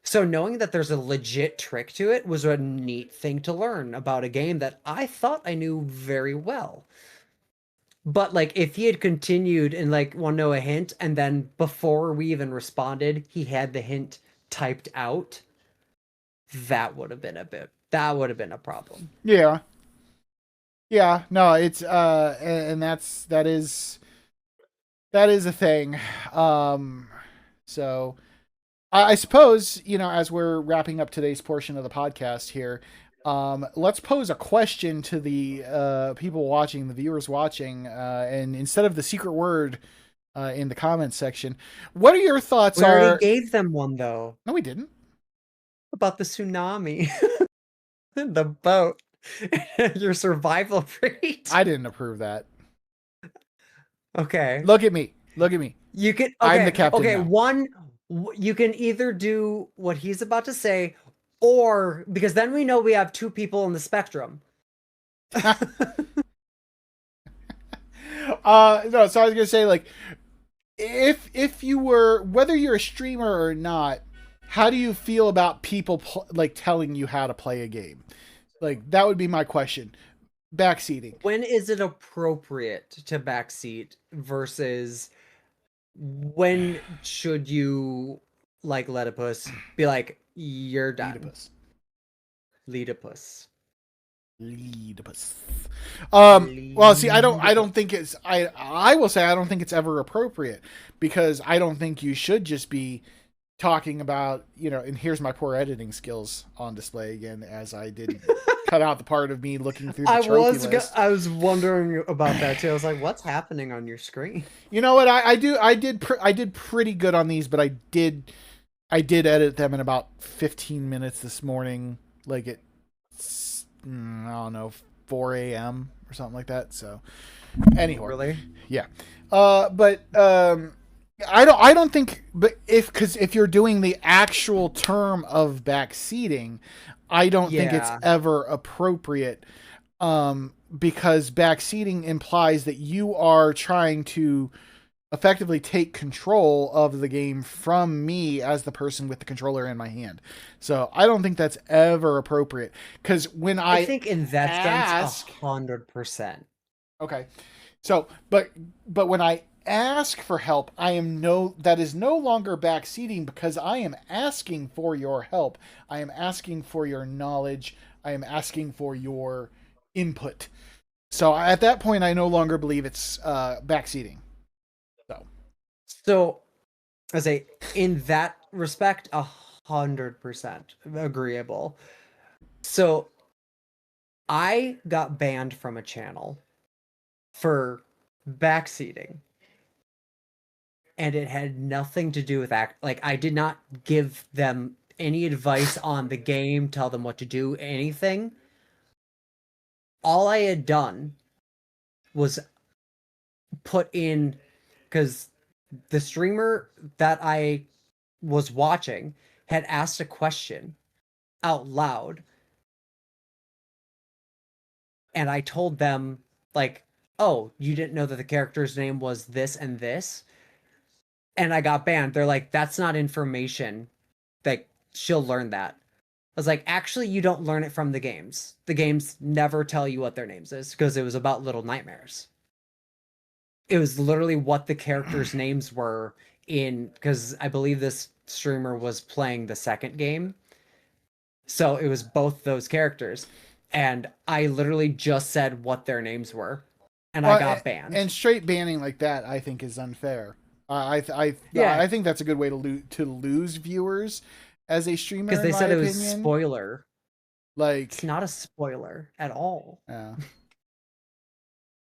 So knowing that there's a legit trick to it was a neat thing to learn about a game that I thought I knew very well. But like, if he had continued and like, want to know a hint, and then before we even responded, he had the hint typed out, that would have been a problem. Yeah. Yeah, no, it's and that is a thing. So I suppose, you know, as we're wrapping up today's portion of the podcast here, let's pose a question to the people watching, the viewers watching, and instead of the secret word in the comments section, what are your thoughts? We already gave them one though. No, we didn't. About the tsunami, the boat. Your survival rate. I didn't approve that. Okay. Look at me. You can. Okay, I'm the captain. Okay, now. You can either do what he's about to say, or because then we know we have two people in the spectrum. No, so I was gonna say, like, if you were, whether you're a streamer or not, how do you feel about people like telling you how to play a game? Like, that would be my question. Backseating. When is it appropriate to backseat versus when should you, like Letipus, be like, you're done? Leadipus. Well, see, I don't think it's, I will say I don't think it's ever appropriate, because I don't think you should just be talking about, you know, and here's my poor editing skills on display again, as I did cut out the part of me looking through the trophy list. I was wondering about that too. I was like, what's happening on your screen? You know what? I did pretty good on these, but I did edit them in about 15 minutes this morning, like at, I don't know, 4 a.m. or something like that. So anyway, really, yeah. But I don't think, but if you're doing the actual term of backseating, I don't think it's ever appropriate, because backseating implies that you are trying to effectively take control of the game from me as the person with the controller in my hand. So I don't think that's ever appropriate, because when I think in that sense, 100%. Okay, so but when I ask for help, that is no longer backseating, because I am asking for your help. I am asking for your knowledge. I am asking for your input. So at that point, I no longer believe it's backseating. So, I say in that respect, 100% agreeable. So, I got banned from a channel for backseating, and it had nothing to do with like I did not give them any advice on the game, tell them what to do, anything. All I had done was put in, because the streamer that I was watching had asked a question out loud, and I told them, like, oh, you didn't know that the character's name was this and this? And I got banned. They're like, that's not information. Like, she'll learn that. I was like, actually, you don't learn it from the games. The games never tell you what their names is, because it was about Little Nightmares. It was literally what the characters' names were in, because I believe this streamer was playing the second game. So it was both those characters. And I literally just said what their names were. And I got banned. And straight banning like that, I think, is unfair. I think that's a good way to lose viewers as a streamer. Because they said it was spoiler. Like, it's not a spoiler at all. Yeah.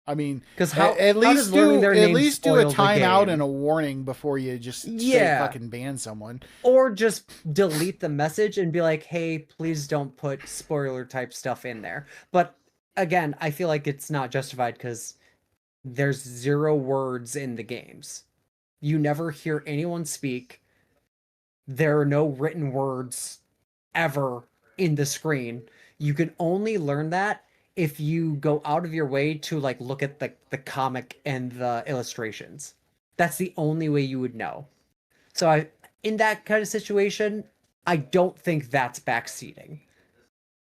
I mean, because at least do a timeout and a warning before you just straight fucking ban someone, or just delete the message and be like, "Hey, please don't put spoiler type stuff in there." But again, I feel like it's not justified because there's 0 words in the games. You never hear anyone speak. There are no written words ever in the screen. You can only learn that if you go out of your way to like look at the comic and the illustrations. That's the only way you would know. So in that kind of situation, I don't think that's backseating.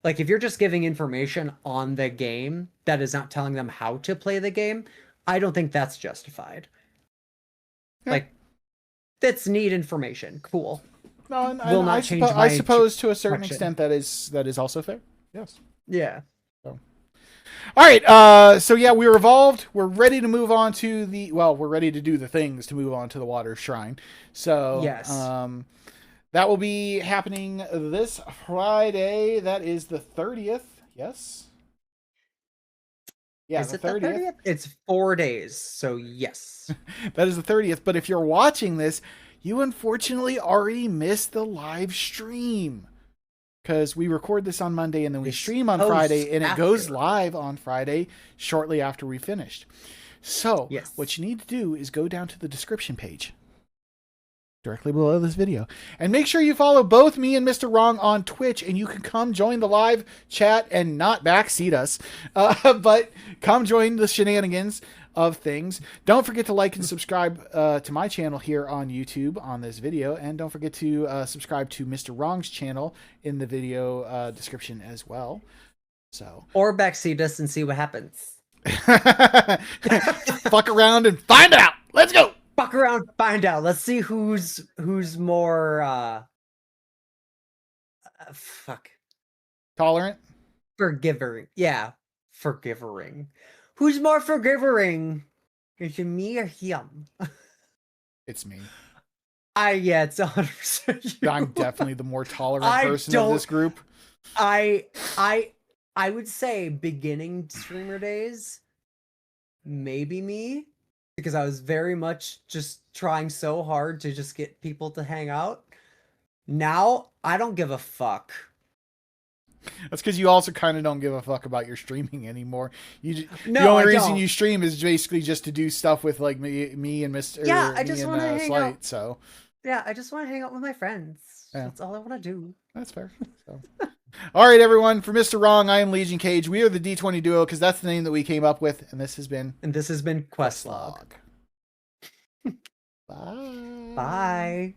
Like, if you're just giving information on the game that is not telling them how to play the game, I don't think that's justified. Yeah. Like, that's neat information. Cool. No, and I suppose to a certain extent that is also fair. Yes. Yeah. So. All right. So yeah, we're evolved. We're ready to move on to we're ready to do the things to move on to the water shrine. So yes. That will be happening this Friday. That is the 30th. Yes. Yeah, is the 30th? It's 4 days, so yes. That is the 30th. But if you're watching this, you unfortunately already missed the live stream. Because we record this on Monday and then we stream on Friday, and it goes live on Friday shortly after we finished. So what you need to do is go down to the description page directly below this video and make sure you follow both me and MrWrong on Twitch, and you can come join the live chat and not backseat us, but come join the shenanigans of things. Don't forget to like and subscribe to my channel here on YouTube on this video, and don't forget to subscribe to MrWrong's channel in the video description as well. So, or backseat us and see what happens. Fuck around and find out. Let's go. Fuck around, find out. Let's see who's more tolerant, forgiving. Yeah, forgiving. Who's more forgiving? Is it me or him? It's me. It's 100% you. I'm definitely the more tolerant person of this group. I would say beginning streamer days, maybe me, because I was very much just trying so hard to just get people to hang out. Now, I don't give a fuck. That's because you also kind of don't give a fuck about your streaming anymore. The only reason you stream is basically just to do stuff with like me and Mr. Yeah, I just want to hang out. So yeah, I just want to hang out with my friends. Yeah. That's all I want to do. That's fair. So. All right, everyone. For Mr. I am Legionkaje. We are the D20 duo because that's the name that we came up with, and this has been Questlog. Bye. Bye.